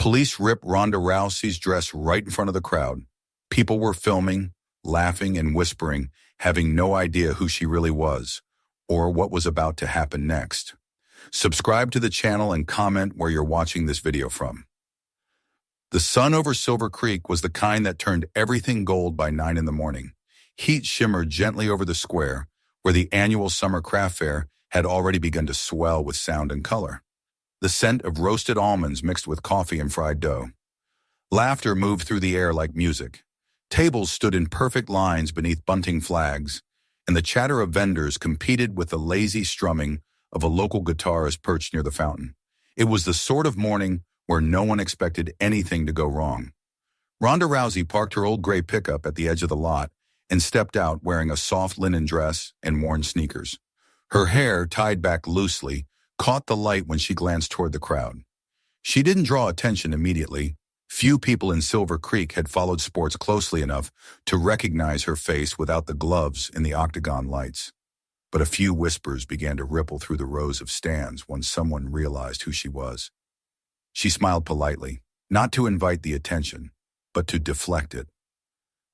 Police ripped Ronda Rousey's dress right in front of the crowd. People were filming, laughing, and whispering, having no idea who she really was or what was about to happen next. Subscribe to the channel and comment where you're watching this video from. The sun over Silver Creek was the kind that turned everything gold by 9 in the morning. Heat shimmered gently over the square, where the annual summer craft fair had already begun to swell with sound and color. The scent of roasted almonds mixed with coffee and fried dough. Laughter moved through the air like music. Tables stood in perfect lines beneath bunting flags, and the chatter of vendors competed with the lazy strumming of a local guitarist perched near the fountain. It was the sort of morning where no one expected anything to go wrong. Ronda Rousey parked her old gray pickup at the edge of the lot and stepped out wearing a soft linen dress and worn sneakers. Her hair, tied back loosely, caught the light when she glanced toward the crowd. She didn't draw attention immediately. Few people in Silver Creek had followed sports closely enough to recognize her face without the gloves in the octagon lights. But a few whispers began to ripple through the rows of stands once someone realized who she was. She smiled politely, not to invite the attention, but to deflect it.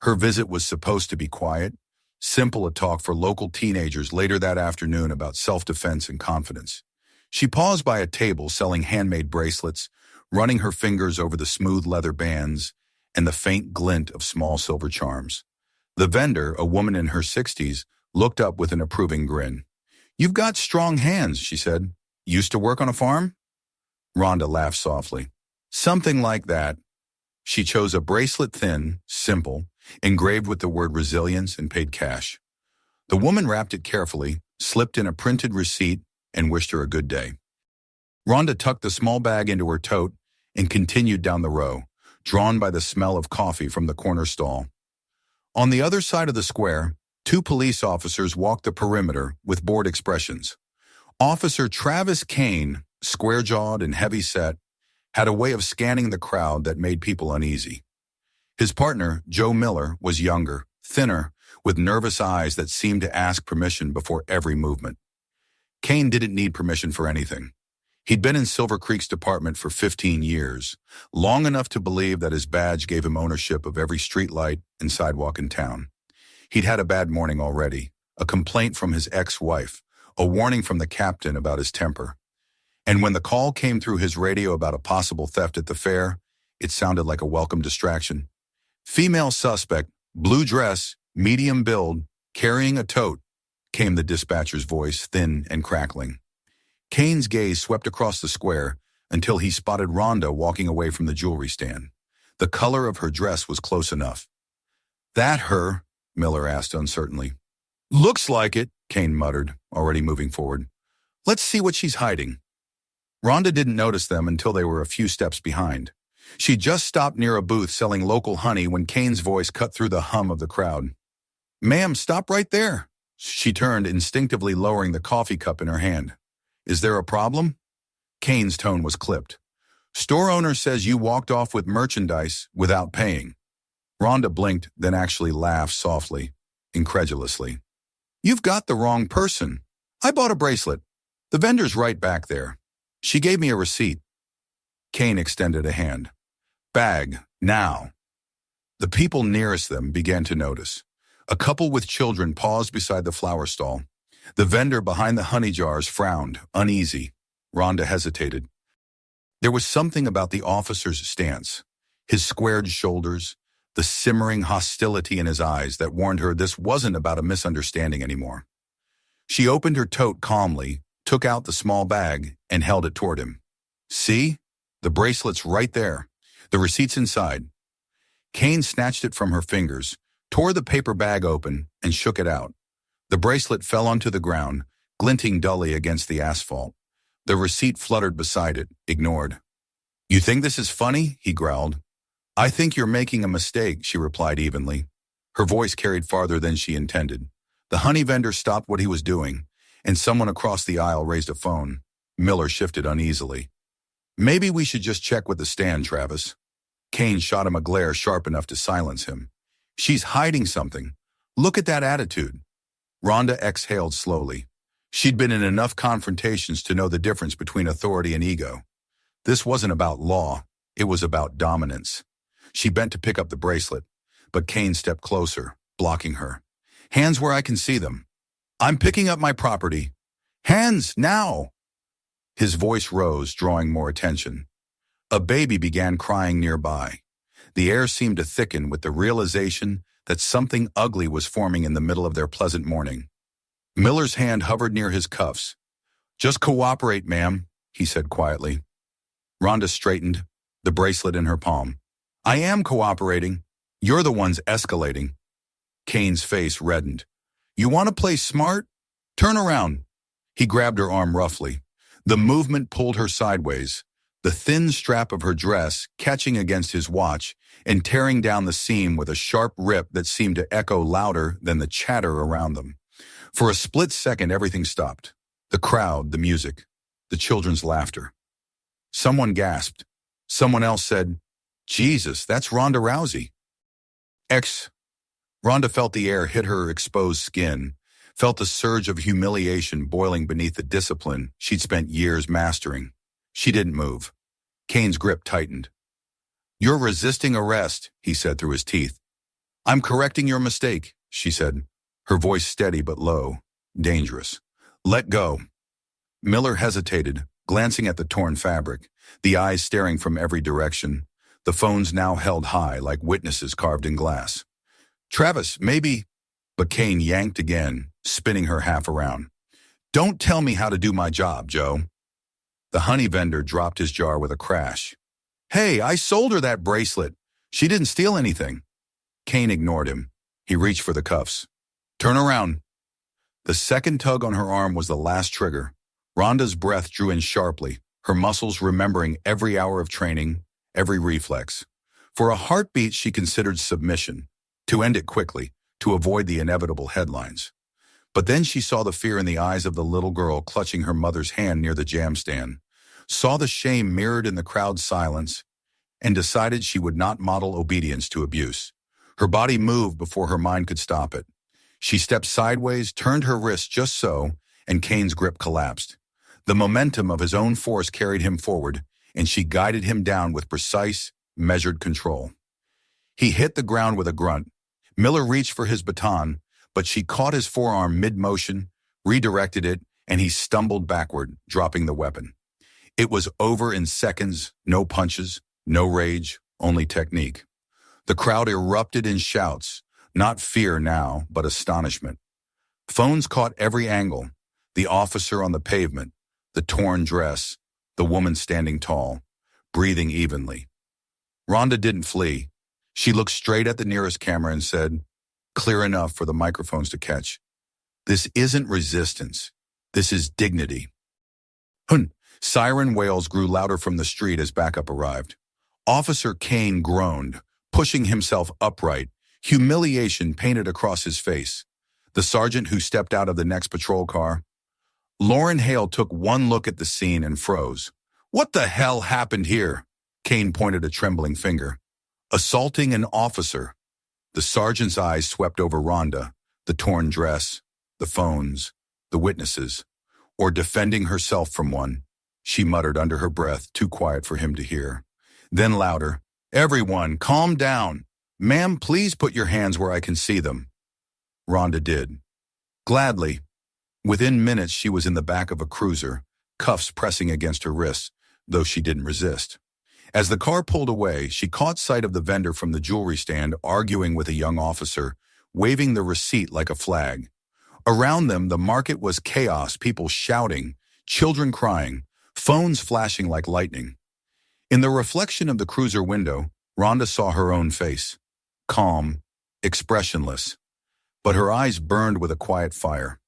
Her visit was supposed to be quiet, simple, a talk for local teenagers later that afternoon about self-defense and confidence. She paused by a table selling handmade bracelets, running her fingers over the smooth leather bands and the faint glint of small silver charms. The vendor, a woman in her 60s, looked up with an approving grin. "You've got strong hands," she said. "Used to work on a farm?" Ronda laughed softly. "Something like that." She chose a bracelet, thin, simple, engraved with the word resilience, and paid cash. The woman wrapped it carefully, slipped in a printed receipt, and wished her a good day. Ronda tucked the small bag into her tote and continued down the row, drawn by the smell of coffee from the corner stall. On the other side of the square, 2 police officers walked the perimeter with bored expressions. Officer Travis Kane, square-jawed and heavy-set, had a way of scanning the crowd that made people uneasy. His partner, Joe Miller, was younger, thinner, with nervous eyes that seemed to ask permission before every movement. Kane didn't need permission for anything. He'd been in Silver Creek's department for 15 years, long enough to believe that his badge gave him ownership of every streetlight and sidewalk in town. He'd had a bad morning already, a complaint from his ex-wife, a warning from the captain about his temper. And when the call came through his radio about a possible theft at the fair, it sounded like a welcome distraction. "Female suspect, blue dress, medium build, carrying a tote," came the dispatcher's voice, thin and crackling. Kane's gaze swept across the square until he spotted Ronda walking away from the jewelry stand. The color of her dress was close enough. "That her?" Miller asked uncertainly. "Looks like it," Kane muttered, already moving forward. "Let's see what she's hiding." Ronda didn't notice them until they were a few steps behind. She just stopped near a booth selling local honey when Kane's voice cut through the hum of the crowd. "Ma'am, stop right there." She turned, instinctively lowering the coffee cup in her hand. "Is there a problem?" Kane's tone was clipped. "Store owner says you walked off with merchandise without paying." Ronda blinked, then actually laughed softly, incredulously. "You've got the wrong person. I bought a bracelet. The vendor's right back there. She gave me a receipt." Kane extended a hand. "Bag, now." The people nearest them began to notice. A couple with children paused beside the flower stall. The vendor behind the honey jars frowned, uneasy. Ronda hesitated. There was something about the officer's stance, his squared shoulders, the simmering hostility in his eyes that warned her this wasn't about a misunderstanding anymore. She opened her tote calmly, took out the small bag, and held it toward him. "See? The bracelet's right there. The receipt's inside." Kane snatched it from her fingers, tore the paper bag open, and shook it out. The bracelet fell onto the ground, glinting dully against the asphalt. The receipt fluttered beside it, ignored. "You think this is funny?" he growled. "I think you're making a mistake," she replied evenly. Her voice carried farther than she intended. The honey vendor stopped what he was doing, and someone across the aisle raised a phone. Miller shifted uneasily. "Maybe we should just check with the stand, Travis." Kane shot him a glare sharp enough to silence him. "She's hiding something. Look at that attitude." Ronda exhaled slowly. She'd been in enough confrontations to know the difference between authority and ego. This wasn't about law. It was about dominance. She bent to pick up the bracelet, but Kane stepped closer, blocking her. Hands where I can see them. I'm picking up my property. Hands, now! His voice rose, drawing more attention. A baby began crying nearby. The air seemed to thicken with the realization that something ugly was forming in the middle of their pleasant morning. Miller's hand hovered near his cuffs. Just cooperate, ma'am, he said quietly. Ronda straightened, the bracelet in her palm. I am cooperating. You're the ones escalating. Kane's face reddened. You want to play smart? Turn around. He grabbed her arm roughly. The movement pulled her sideways, the thin strap of her dress catching against his watch and tearing down the seam with a sharp rip that seemed to echo louder than the chatter around them. For a split second, everything stopped. The crowd, the music, the children's laughter. Someone gasped. Someone else said, Jesus, that's Ronda Rousey. Ronda felt the air hit her exposed skin, felt the surge of humiliation boiling beneath the discipline she'd spent years mastering. She didn't move. Kane's grip tightened. You're resisting arrest, he said through his teeth. I'm correcting your mistake, she said, her voice steady but low, dangerous. Let go. Miller hesitated, glancing at the torn fabric, the eyes staring from every direction, the phones now held high like witnesses carved in glass. Travis, maybe... But Kane yanked again, spinning her half around. Don't tell me how to do my job, Joe. The honey vendor dropped his jar with a crash. Hey, I sold her that bracelet. She didn't steal anything. Kane ignored him. He reached for the cuffs. Turn around. The second tug on her arm was the last trigger. Ronda's breath drew in sharply, her muscles remembering every hour of training, every reflex. For a heartbeat, she considered submission, to end it quickly, to avoid the inevitable headlines. But then she saw the fear in the eyes of the little girl clutching her mother's hand near the jam stand, saw the shame mirrored in the crowd's silence, and decided she would not model obedience to abuse. Her body moved before her mind could stop it. She stepped sideways, turned her wrist just so, and Kane's grip collapsed. The momentum of his own force carried him forward, and she guided him down with precise, measured control. He hit the ground with a grunt. Miller reached for his baton, but she caught his forearm mid-motion, redirected it, and he stumbled backward, dropping the weapon. It was over in seconds, no punches, no rage, only technique. The crowd erupted in shouts, not fear now, but astonishment. Phones caught every angle, the officer on the pavement, the torn dress, the woman standing tall, breathing evenly. Ronda didn't flee. She looked straight at the nearest camera and said, clear enough for the microphones to catch, this isn't resistance. This is dignity. Hun! Siren wails grew louder from the street as backup arrived. Officer Kane groaned, pushing himself upright, humiliation painted across his face. The sergeant who stepped out of the next patrol car. Lauren Hale took one look at the scene and froze. What the hell happened here? Kane pointed a trembling finger. Assaulting an officer. The sergeant's eyes swept over Ronda, the torn dress, the phones, the witnesses, or defending herself from one. She muttered under her breath, too quiet for him to hear. Then louder, everyone, calm down. Ma'am, please put your hands where I can see them. Ronda did. Gladly. Within minutes, she was in the back of a cruiser, cuffs pressing against her wrists, though she didn't resist. As the car pulled away, she caught sight of the vendor from the jewelry stand arguing with a young officer, waving the receipt like a flag. Around them, the market was chaos, people shouting, children crying, phones flashing like lightning. In the reflection of the cruiser window, Ronda saw her own face, calm, expressionless. But her eyes burned with a quiet fire.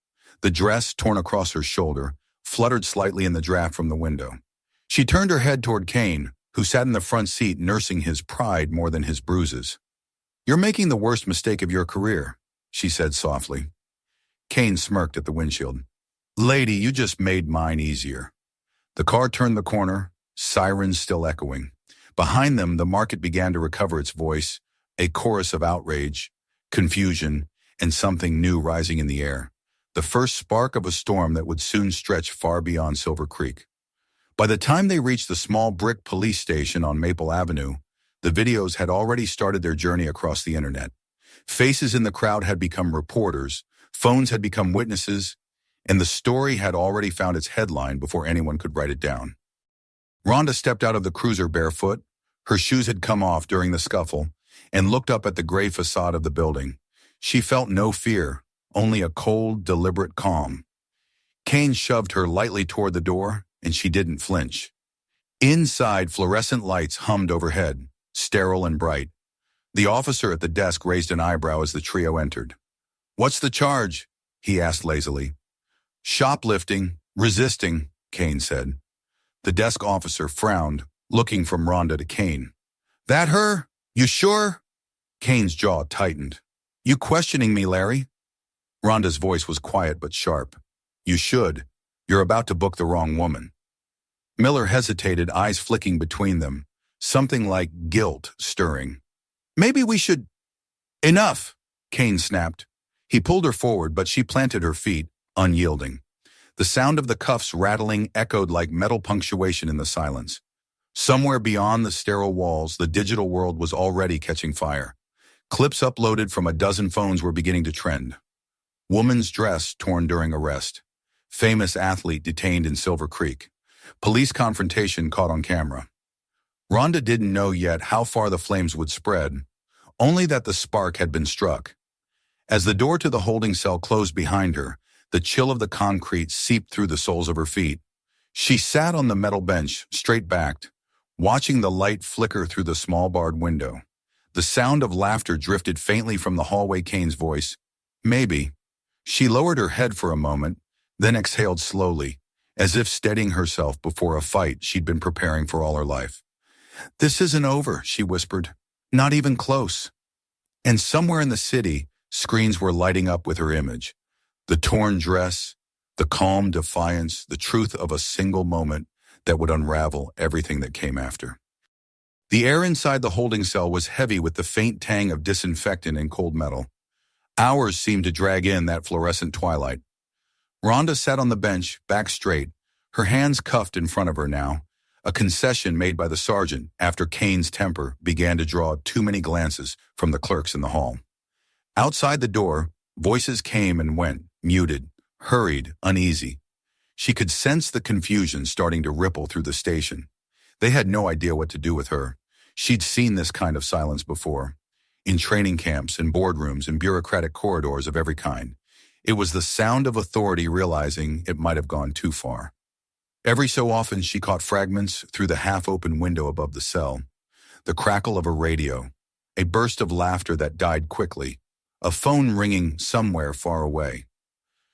The dress, torn across her shoulder, fluttered slightly in the draft from the window. She turned her head toward Kane, who sat in the front seat nursing his pride more than his bruises. You're making the worst mistake of your career, she said softly. Kane smirked at the windshield. Lady, you just made mine easier. The car turned the corner, sirens still echoing. Behind them, the market began to recover its voice, a chorus of outrage, confusion, and something new rising in the air. The first spark of a storm that would soon stretch far beyond Silver Creek. By the time they reached the small brick police station on Maple Avenue, the videos had already started their journey across the internet. Faces in the crowd had become reporters, phones had become witnesses, and the story had already found its headline before anyone could write it down. Ronda stepped out of the cruiser barefoot. Her shoes had come off during the scuffle, and looked up at the gray facade of the building. She felt no fear, only a cold, deliberate calm. Kane shoved her lightly toward the door, and she didn't flinch. Inside, fluorescent lights hummed overhead, sterile and bright. The officer at the desk raised an eyebrow as the trio entered. "What's the charge?" he asked lazily. "Shoplifting, resisting," Kane said. The desk officer frowned, looking from Ronda to Kane. "That her? You sure?" Kane's jaw tightened. "You questioning me, Larry?" Ronda's voice was quiet but sharp. "You should. You're about to book the wrong woman." Miller hesitated, eyes flicking between them, something like guilt stirring. "Maybe we should—" "Enough!" Kane snapped. He pulled her forward, but she planted her feet, unyielding. The sound of the cuffs rattling echoed like metal punctuation in the silence. Somewhere beyond the sterile walls, the digital world was already catching fire. Clips uploaded from a dozen phones were beginning to trend. Woman's dress torn during arrest. Famous athlete detained in Silver Creek. Police confrontation caught on camera. Ronda didn't know yet how far the flames would spread, only that the spark had been struck. As the door to the holding cell closed behind her, the chill of the concrete seeped through the soles of her feet. She sat on the metal bench, straight-backed, watching the light flicker through the small barred window. The sound of laughter drifted faintly from the hallway. Kane's voice. "Maybe." She lowered her head for a moment, then exhaled slowly, as if steadying herself before a fight she'd been preparing for all her life. "This isn't over," she whispered. "Not even close." And somewhere in the city, screens were lighting up with her image. The torn dress, the calm defiance, the truth of a single moment that would unravel everything that came after. The air inside the holding cell was heavy with the faint tang of disinfectant and cold metal. Hours seemed to drag in that fluorescent twilight. Ronda sat on the bench, back straight, her hands cuffed in front of her now, a concession made by the sergeant after Kane's temper began to draw too many glances from the clerks in the hall. Outside the door, voices came and went, muted, hurried, uneasy. She could sense the confusion starting to ripple through the station. They had no idea what to do with her. She'd seen this kind of silence before, in training camps, in boardrooms, in bureaucratic corridors of every kind. It was the sound of authority realizing it might have gone too far. Every so often she caught fragments through the half-open window above the cell. The crackle of a radio, a burst of laughter that died quickly, a phone ringing somewhere far away.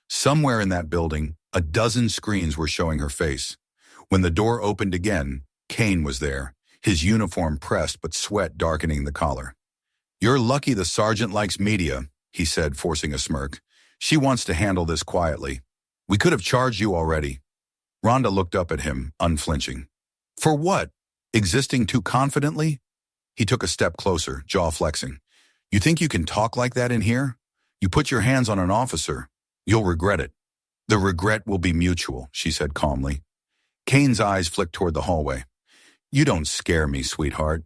Somewhere in that building, a dozen screens were showing her face. When the door opened again, Kane was there, his uniform pressed but sweat darkening the collar. "You're lucky the sergeant likes media," he said, forcing a smirk. "She wants to handle this quietly. We could have charged you already." Ronda looked up at him, unflinching. "For what? Existing too confidently?" He took a step closer, jaw flexing. "You think you can talk like that in here? You put your hands on an officer. You'll regret it." "The regret will be mutual," she said calmly. Kane's eyes flicked toward the hallway. "You don't scare me, sweetheart.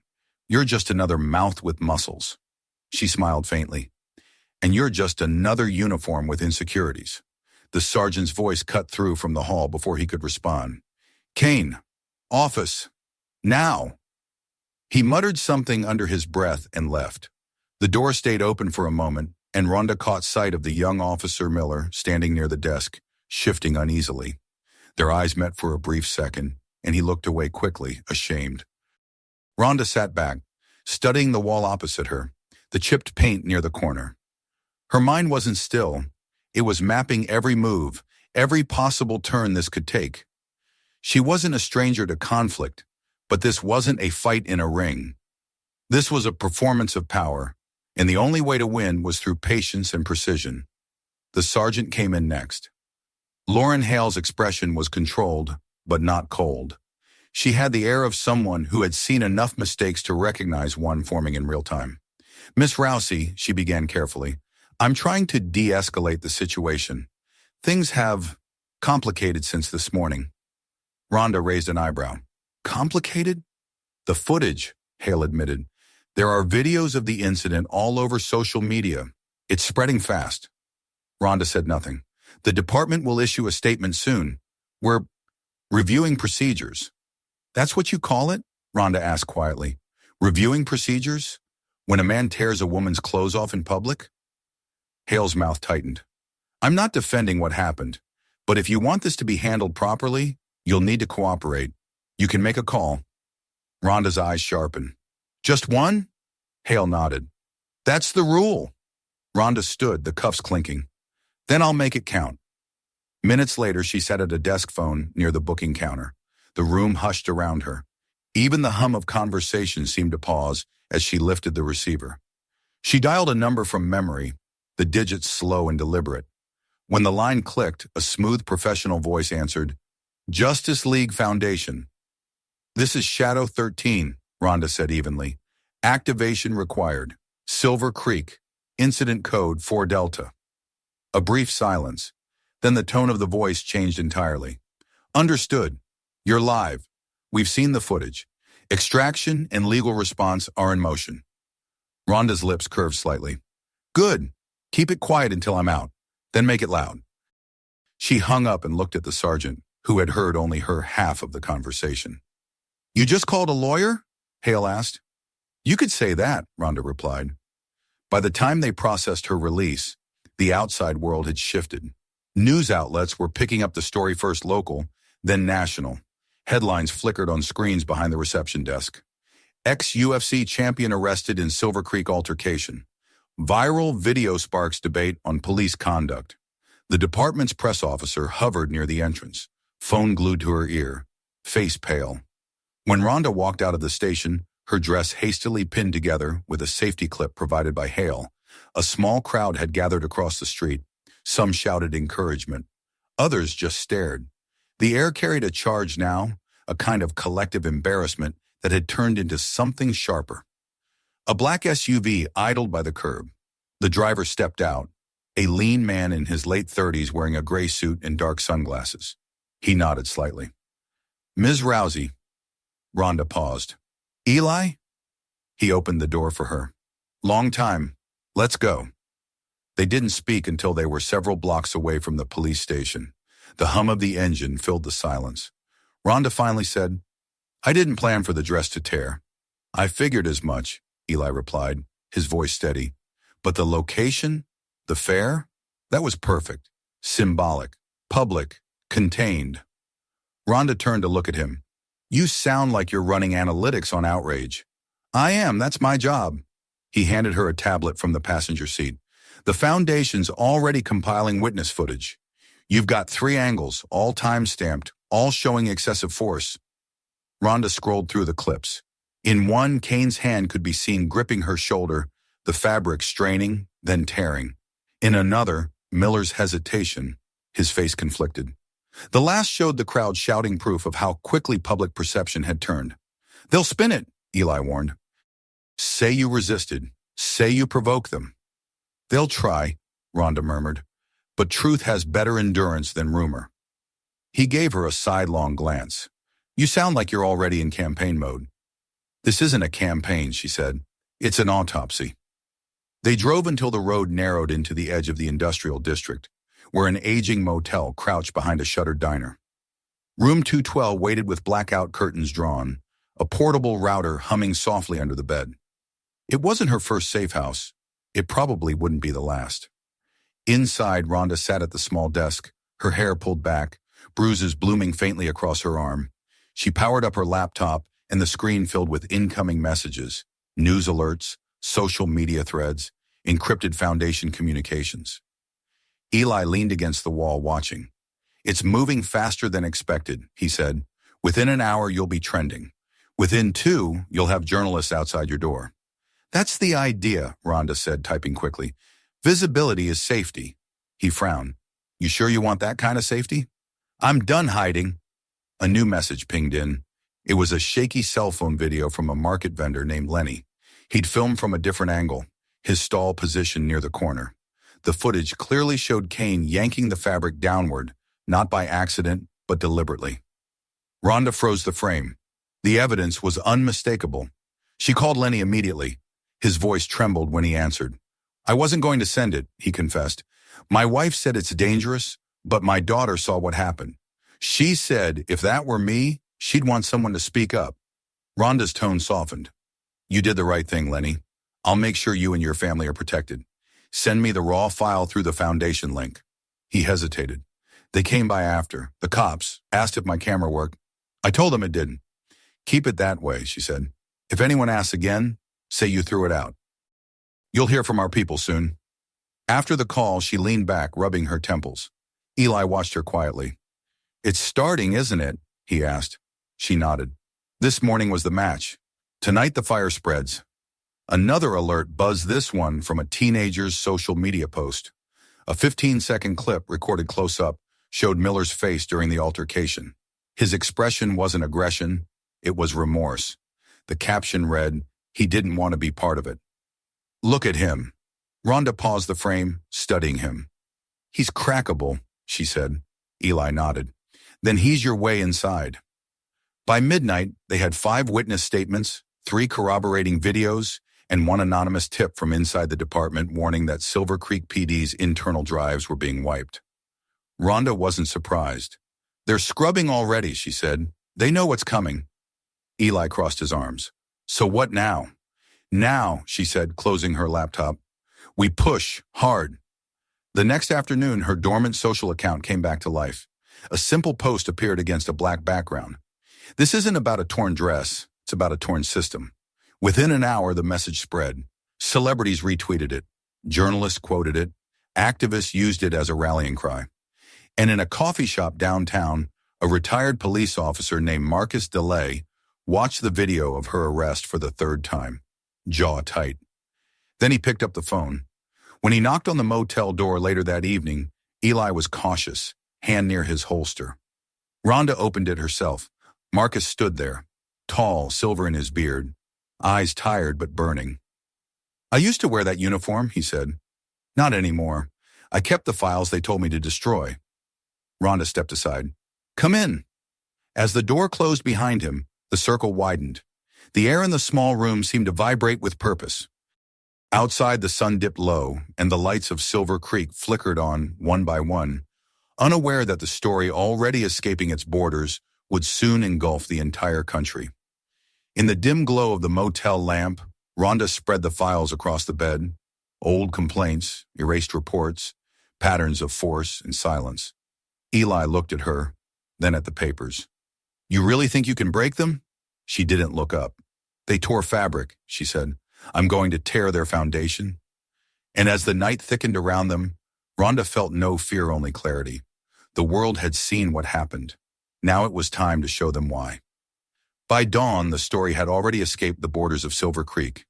You're just another mouth with muscles." She smiled faintly. "And you're just another uniform with insecurities." The sergeant's voice cut through from the hall before he could respond. "Kane, office, now." He muttered something under his breath and left. The door stayed open for a moment, and Ronda caught sight of the young officer Miller standing near the desk, shifting uneasily. Their eyes met for a brief second, and he looked away quickly, ashamed. Ronda sat back, studying the wall opposite her, the chipped paint near the corner. Her mind wasn't still. It was mapping every move, every possible turn this could take. She wasn't a stranger to conflict, but this wasn't a fight in a ring. This was a performance of power, and the only way to win was through patience and precision. The sergeant came in next. Lauren Hale's expression was controlled, but not cold. She had the air of someone who had seen enough mistakes to recognize one forming in real time. "Miss Rousey," she began carefully, "I'm trying to de-escalate the situation. Things have complicated since this morning." Rhonda raised an eyebrow. Complicated? The footage, Hale admitted. There are videos of the incident all over social media. It's spreading fast. Rhonda said nothing. The department will issue a statement soon. We're reviewing procedures. That's what you call it? Rhonda asked quietly. Reviewing procedures? When a man tears a woman's clothes off in public? Hale's mouth tightened. I'm not defending what happened, but if you want this to be handled properly, you'll need to cooperate. You can make a call. Rhonda's eyes sharpened. Just one? Hale nodded. That's the rule. Rhonda stood, the cuffs clinking. Then I'll make it count. Minutes later, she sat at a desk phone near the booking counter. The room hushed around her. Even the hum of conversation seemed to pause as she lifted the receiver. She dialed a number from memory, the digits slow and deliberate. When the line clicked, a smooth professional voice answered, Justice League Foundation. This is Shadow 13, Rhonda said evenly. Activation required. Silver Creek. Incident code 4 Delta. A brief silence. Then the tone of the voice changed entirely. Understood. You're live. We've seen the footage. Extraction and legal response are in motion. Rhonda's lips curved slightly. Good. Keep it quiet until I'm out. Then make it loud. She hung up and looked at the sergeant, who had heard only her half of the conversation. You just called a lawyer? Hale asked. You could say that, Rhonda replied. By the time they processed her release, the outside world had shifted. News outlets were picking up the story first local, then national. Headlines flickered on screens behind the reception desk. Ex-UFC champion arrested in Silver Creek altercation. Viral video sparks debate on police conduct. The department's press officer hovered near the entrance, phone glued to her ear, face pale. When Rhonda walked out of the station, her dress hastily pinned together with a safety clip provided by Hale, a small crowd had gathered across the street. Some shouted encouragement. Others just stared. The air carried a charge now, a kind of collective embarrassment that had turned into something sharper. A black SUV idled by the curb. The driver stepped out, a lean man in his late 30s wearing a gray suit and dark sunglasses. He nodded slightly. Ms. Rousey. Rhonda paused. Eli? He opened the door for her. Long time. Let's go. They didn't speak until they were several blocks away from the police station. The hum of the engine filled the silence. Rhonda finally said, I didn't plan for the dress to tear. I figured as much, Eli replied, his voice steady. But the location, the fare, that was perfect. Symbolic, public, contained. Rhonda turned to look at him. You sound like you're running analytics on outrage. I am, that's my job. He handed her a tablet from the passenger seat. The Foundation's already compiling witness footage. You've got 3 angles, all time-stamped, all showing excessive force. Rhonda scrolled through the clips. In one, Kane's hand could be seen gripping her shoulder, the fabric straining, then tearing. In another, Miller's hesitation, his face conflicted. The last showed the crowd shouting proof of how quickly public perception had turned. They'll spin it, Eli warned. Say you resisted. Say you provoked them. They'll try, Rhonda murmured, but truth has better endurance than rumor. He gave her a sidelong glance. You sound like you're already in campaign mode. This isn't a campaign, she said. It's an autopsy. They drove until the road narrowed into the edge of the industrial district, where an aging motel crouched behind a shuttered diner. Room 212 waited with blackout curtains drawn, a portable router humming softly under the bed. It wasn't her first safe house. It probably wouldn't be the last. Inside, Rhonda sat at the small desk, her hair pulled back, bruises blooming faintly across her arm. She powered up her laptop, and the screen filled with incoming messages, news alerts, social media threads, encrypted Foundation communications. Eli leaned against the wall watching. It's moving faster than expected, he said. Within an hour, you'll be trending. Within 2, you'll have journalists outside your door. That's the idea, Rhonda said, typing quickly. Visibility is safety. He frowned. You sure you want that kind of safety? I'm done hiding. A new message pinged in. It was a shaky cell phone video from a market vendor named Lenny. He'd filmed from a different angle, his stall positioned near the corner. The footage clearly showed Kane yanking the fabric downward, not by accident, but deliberately. Rhonda froze the frame. The evidence was unmistakable. She called Lenny immediately. His voice trembled when he answered. I wasn't going to send it, he confessed. My wife said it's dangerous, but my daughter saw what happened. She said if that were me, she'd want someone to speak up. Rhonda's tone softened. You did the right thing, Lenny. I'll make sure you and your family are protected. Send me the raw file through the foundation link. He hesitated. They came by after. The cops asked if my camera worked. I told them it didn't. Keep it that way, she said. If anyone asks again, say you threw it out. You'll hear from our people soon. After the call, she leaned back, rubbing her temples. Eli watched her quietly. It's starting, isn't it? He asked. She nodded. This morning was the match. Tonight the fire spreads. Another alert buzzed, this one from a teenager's social media post. A 15-second clip recorded close up showed Miller's face during the altercation. His expression wasn't aggression, it was remorse. The caption read, he didn't want to be part of it. Look at him. Rhonda paused the frame, studying him. He's crackable, she said. Eli nodded. Then he's your way inside. By midnight, they had 5 witness statements, 3 corroborating videos, and 1 anonymous tip from inside the department warning that Silver Creek PD's internal drives were being wiped. Rhonda wasn't surprised. They're scrubbing already, she said. They know what's coming. Eli crossed his arms. So what now? Now, she said, closing her laptop. We push hard. The next afternoon, her dormant social account came back to life. A simple post appeared against a black background. This isn't about a torn dress, it's about a torn system. Within an hour, the message spread. Celebrities retweeted it. Journalists quoted it. Activists used it as a rallying cry. And in a coffee shop downtown, a retired police officer named Marcus DeLay watched the video of her arrest for the 3rd time, jaw tight. Then he picked up the phone. When he knocked on the motel door later that evening, Eli was cautious, hand near his holster. Rhonda opened it herself. Marcus stood there, tall, silver in his beard, eyes tired but burning. I used to wear that uniform, he said. Not anymore. I kept the files they told me to destroy. Rhonda stepped aside. Come in. As the door closed behind him, the circle widened. The air in the small room seemed to vibrate with purpose. Outside, the sun dipped low, and the lights of Silver Creek flickered on, one by one, unaware that the story already escaping its borders would soon engulf the entire country. In the dim glow of the motel lamp, Rhonda spread the files across the bed, old complaints, erased reports, patterns of force and silence. Eli looked at her, then at the papers. You really think you can break them? She didn't look up. They tore fabric, she said. I'm going to tear their foundation. And as the night thickened around them, Rhonda felt no fear, only clarity. The world had seen what happened. Now it was time to show them why. By dawn, the story had already escaped the borders of Silver Creek.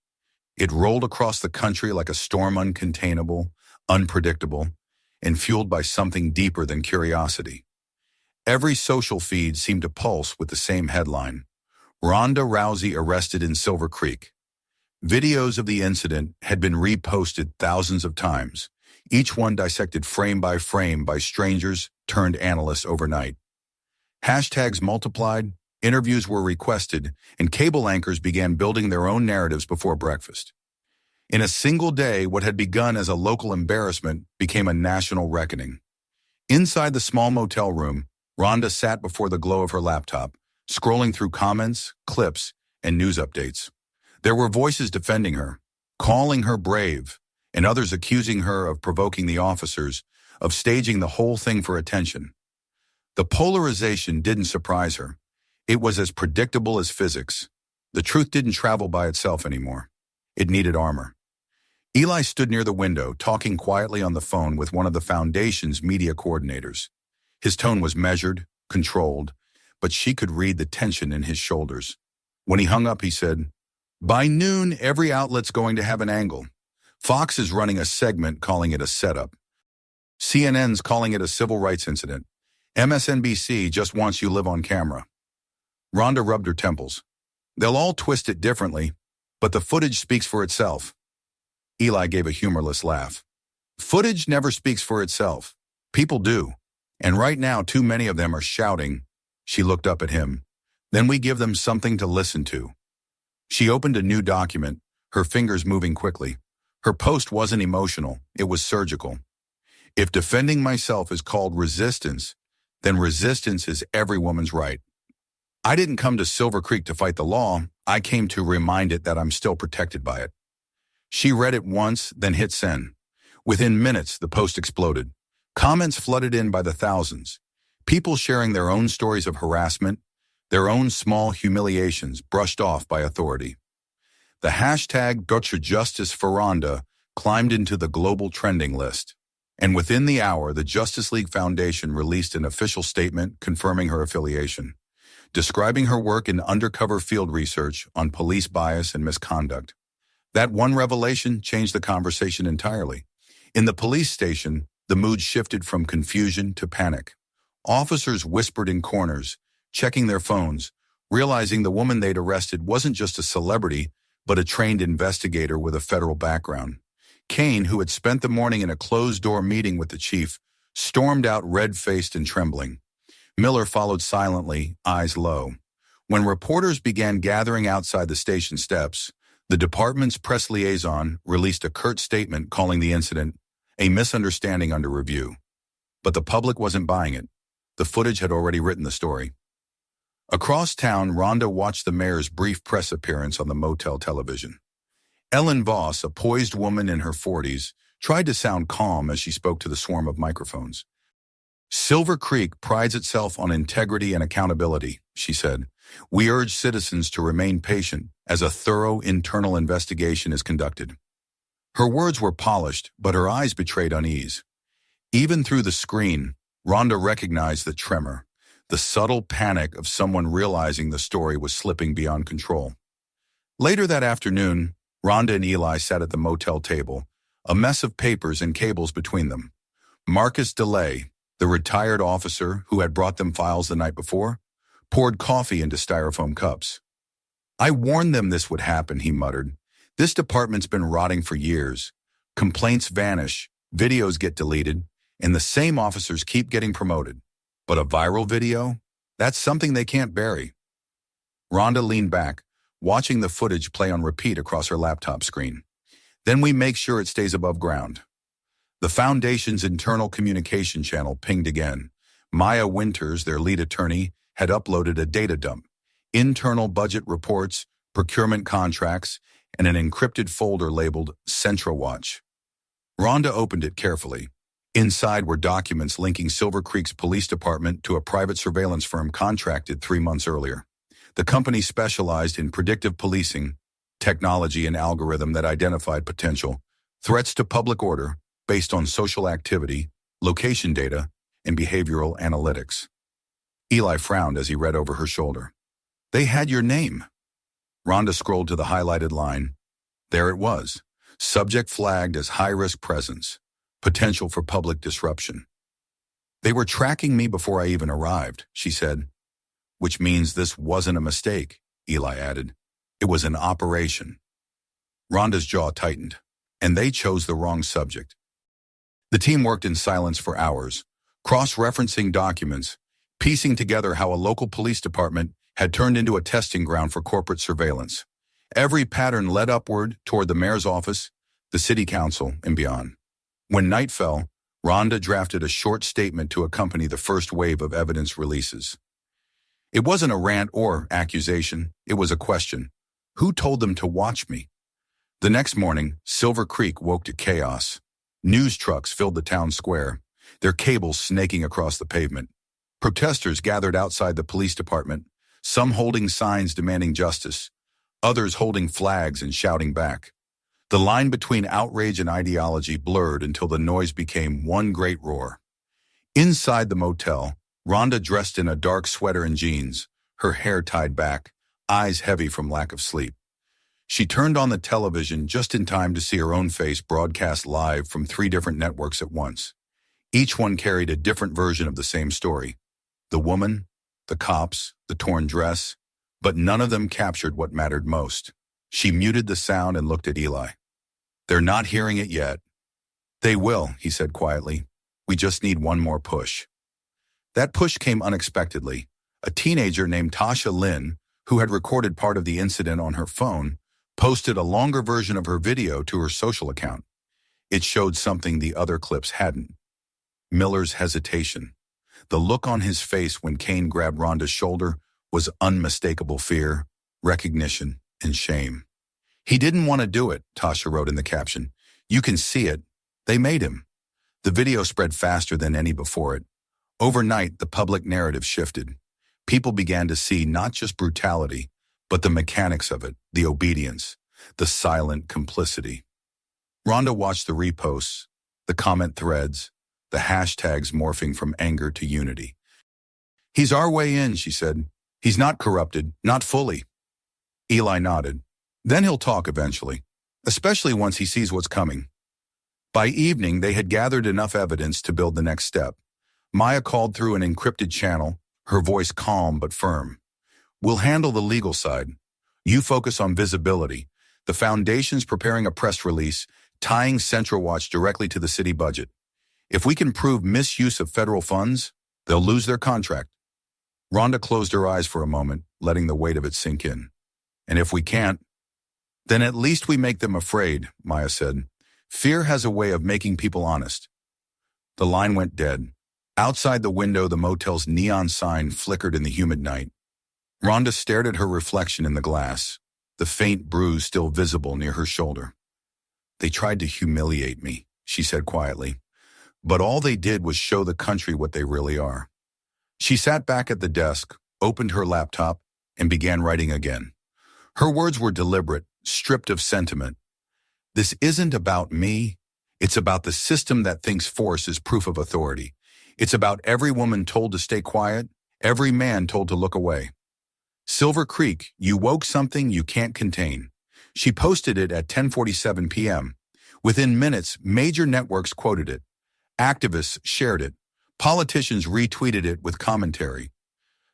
It rolled across the country like a storm, uncontainable, unpredictable, and fueled by something deeper than curiosity. Every social feed seemed to pulse with the same headline: Ronda Rousey arrested in Silver Creek. Videos of the incident had been reposted thousands of times, each one dissected frame by strangers turned analysts overnight. Hashtags multiplied, interviews were requested, and cable anchors began building their own narratives before breakfast. In a single day, what had begun as a local embarrassment became a national reckoning. Inside the small motel room, Rhonda sat before the glow of her laptop, scrolling through comments, clips, and news updates. There were voices defending her, calling her brave, and others accusing her of provoking the officers, of staging the whole thing for attention. The polarization didn't surprise her. It was as predictable as physics. The truth didn't travel by itself anymore. It needed armor. Eli stood near the window, talking quietly on the phone with one of the foundation's media coordinators. His tone was measured, controlled, but she could read the tension in his shoulders. When he hung up, he said, "By noon, every outlet's going to have an angle. Fox is running a segment calling it a setup. CNN's calling it a civil rights incident. MSNBC just wants you live on camera." Rhonda rubbed her temples. They'll all twist it differently, but the footage speaks for itself. Eli gave a humorless laugh. Footage never speaks for itself. People do. And right now, too many of them are shouting, She looked up at him. Then we give them something to listen to. She opened a new document, her fingers moving quickly. Her post wasn't emotional, it was surgical. If defending myself is called resistance, then resistance is every woman's right. I didn't come to Silver Creek to fight the law, I came to remind it that I'm still protected by it. She read it once, then hit send. Within minutes, the post exploded. Comments flooded in by the thousands. People sharing their own stories of harassment, their own small humiliations brushed off by authority. The hashtag Deutsche Justice for Ronda climbed into the global trending list. And within the hour, the Justice League Foundation released an official statement confirming her affiliation, describing her work in undercover field research on police bias and misconduct. That one revelation changed the conversation entirely. In the police station, the mood shifted from confusion to panic. Officers whispered in corners, checking their phones, realizing the woman they'd arrested wasn't just a celebrity, but a trained investigator with a federal background. Kane, who had spent the morning in a closed-door meeting with the chief, stormed out red-faced and trembling. Miller followed silently, eyes low. When reporters began gathering outside the station steps, the department's press liaison released a curt statement calling the incident a misunderstanding under review. But the public wasn't buying it. The footage had already written the story. Across town, Ronda watched the mayor's brief press appearance on the motel television. Ellen Voss, a poised woman in her 40s, tried to sound calm as she spoke to the swarm of microphones. Silver Creek prides itself on integrity and accountability, she said. We urge citizens to remain patient as a thorough internal investigation is conducted. Her words were polished, but her eyes betrayed unease. Even through the screen, Ronda recognized the tremor, the subtle panic of someone realizing the story was slipping beyond control. Later that afternoon, Ronda and Eli sat at the motel table, a mess of papers and cables between them. Marcus DeLay, the retired officer who had brought them files the night before, poured coffee into styrofoam cups. I warned them this would happen, he muttered. This department's been rotting for years. Complaints vanish, videos get deleted, and the same officers keep getting promoted. But a viral video? That's something they can't bury. Ronda leaned back, watching the footage play on repeat across her laptop screen. Then we make sure it stays above ground. The Foundation's internal communication channel pinged again. Maya Winters, their lead attorney, had uploaded a data dump, internal budget reports, procurement contracts, and an encrypted folder labeled CentraWatch. Ronda opened it carefully. Inside were documents linking Silver Creek's police department to a private surveillance firm contracted 3 months earlier. The company specialized in predictive policing, technology and algorithm that identified potential threats to public order based on social activity, location data, and behavioral analytics. Eli frowned as he read over her shoulder. They had your name. Ronda scrolled to the highlighted line. There it was. Subject flagged as high-risk presence. Potential for public disruption. They were tracking me before I even arrived, she said. Which means this wasn't a mistake, Eli added. It was an operation. Ronda's jaw tightened, and they chose the wrong subject. The team worked in silence for hours, cross-referencing documents, piecing together how a local police department had turned into a testing ground for corporate surveillance. Every pattern led upward toward the mayor's office, the city council, and beyond. When night fell, Ronda drafted a short statement to accompany the first wave of evidence releases. It wasn't a rant or accusation, it was a question. Who told them to watch me? The next morning, Silver Creek woke to chaos. News trucks filled the town square, their cables snaking across the pavement. Protesters gathered outside the police department, some holding signs demanding justice, others holding flags and shouting back. The line between outrage and ideology blurred until the noise became one great roar. Inside the motel, Ronda dressed in a dark sweater and jeans, her hair tied back, eyes heavy from lack of sleep. She turned on the television just in time to see her own face broadcast live from 3 different networks at once. Each one carried a different version of the same story. The woman, the cops, the torn dress, but none of them captured what mattered most. She muted the sound and looked at Eli. They're not hearing it yet. They will, he said quietly. We just need one more push. That push came unexpectedly. A teenager named Tasha Lynn, who had recorded part of the incident on her phone, posted a longer version of her video to her social account. It showed something the other clips hadn't. Miller's hesitation. The look on his face when Kane grabbed Ronda's shoulder was unmistakable fear, recognition, and shame. "He didn't want to do it," Tasha wrote in the caption. "You can see it. They made him." The video spread faster than any before it. Overnight, the public narrative shifted. People began to see not just brutality, but the mechanics of it, the obedience, the silent complicity. Ronda watched the reposts, the comment threads, the hashtags morphing from anger to unity. "He's our way in," she said. "He's not corrupted, not fully." Eli nodded. "Then he'll talk eventually, especially once he sees what's coming." By evening, they had gathered enough evidence to build the next step. Maya called through an encrypted channel, her voice calm but firm. "We'll handle the legal side. You focus on visibility. The foundation's preparing a press release, tying Central Watch directly to the city budget. If we can prove misuse of federal funds, they'll lose their contract." Ronda closed her eyes for a moment, letting the weight of it sink in. "And if we can't, then at least we make them afraid," Maya said. "Fear has a way of making people honest." The line went dead. Outside the window, the motel's neon sign flickered in the humid night. Ronda stared at her reflection in the glass, the faint bruise still visible near her shoulder. "They tried to humiliate me," she said quietly. "But all they did was show the country what they really are." She sat back at the desk, opened her laptop, and began writing again. Her words were deliberate, stripped of sentiment. "This isn't about me. It's about the system that thinks force is proof of authority. It's about every woman told to stay quiet, every man told to look away. Silver Creek, you woke something you can't contain." She posted it at 10:47 p.m. Within minutes, major networks quoted it. Activists shared it. Politicians retweeted it with commentary.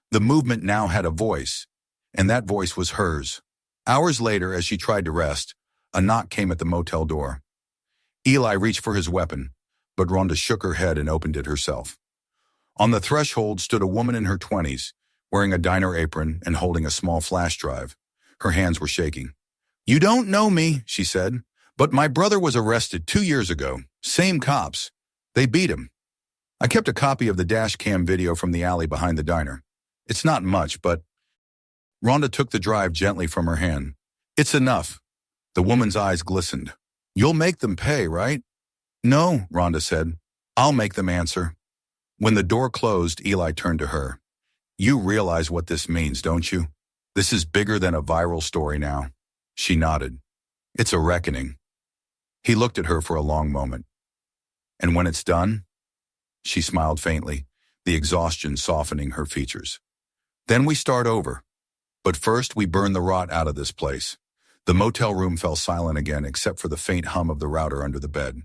The movement now had a voice, and that voice was hers. Hours later, as she tried to rest, a knock came at the motel door. Eli reached for his weapon, but Ronda shook her head and opened it herself. On the threshold stood a woman in her 20s, wearing a diner apron and holding a small flash drive. Her hands were shaking. "You don't know me," she said, "but my brother was arrested 2 years ago. Same cops. They beat him. I kept a copy of the dash cam video from the alley behind the diner. It's not much, but..." Ronda took the drive gently from her hand. "It's enough." The woman's eyes glistened. "You'll make them pay, right?" "No," Ronda said. "I'll make them answer." When the door closed, Eli turned to her. "You realize what this means, don't you? This is bigger than a viral story now." She nodded. "It's a reckoning." He looked at her for a long moment. "And when it's done?" She smiled faintly, the exhaustion softening her features. "Then we start over. But first we burn the rot out of this place." The motel room fell silent again except for the faint hum of the router under the bed.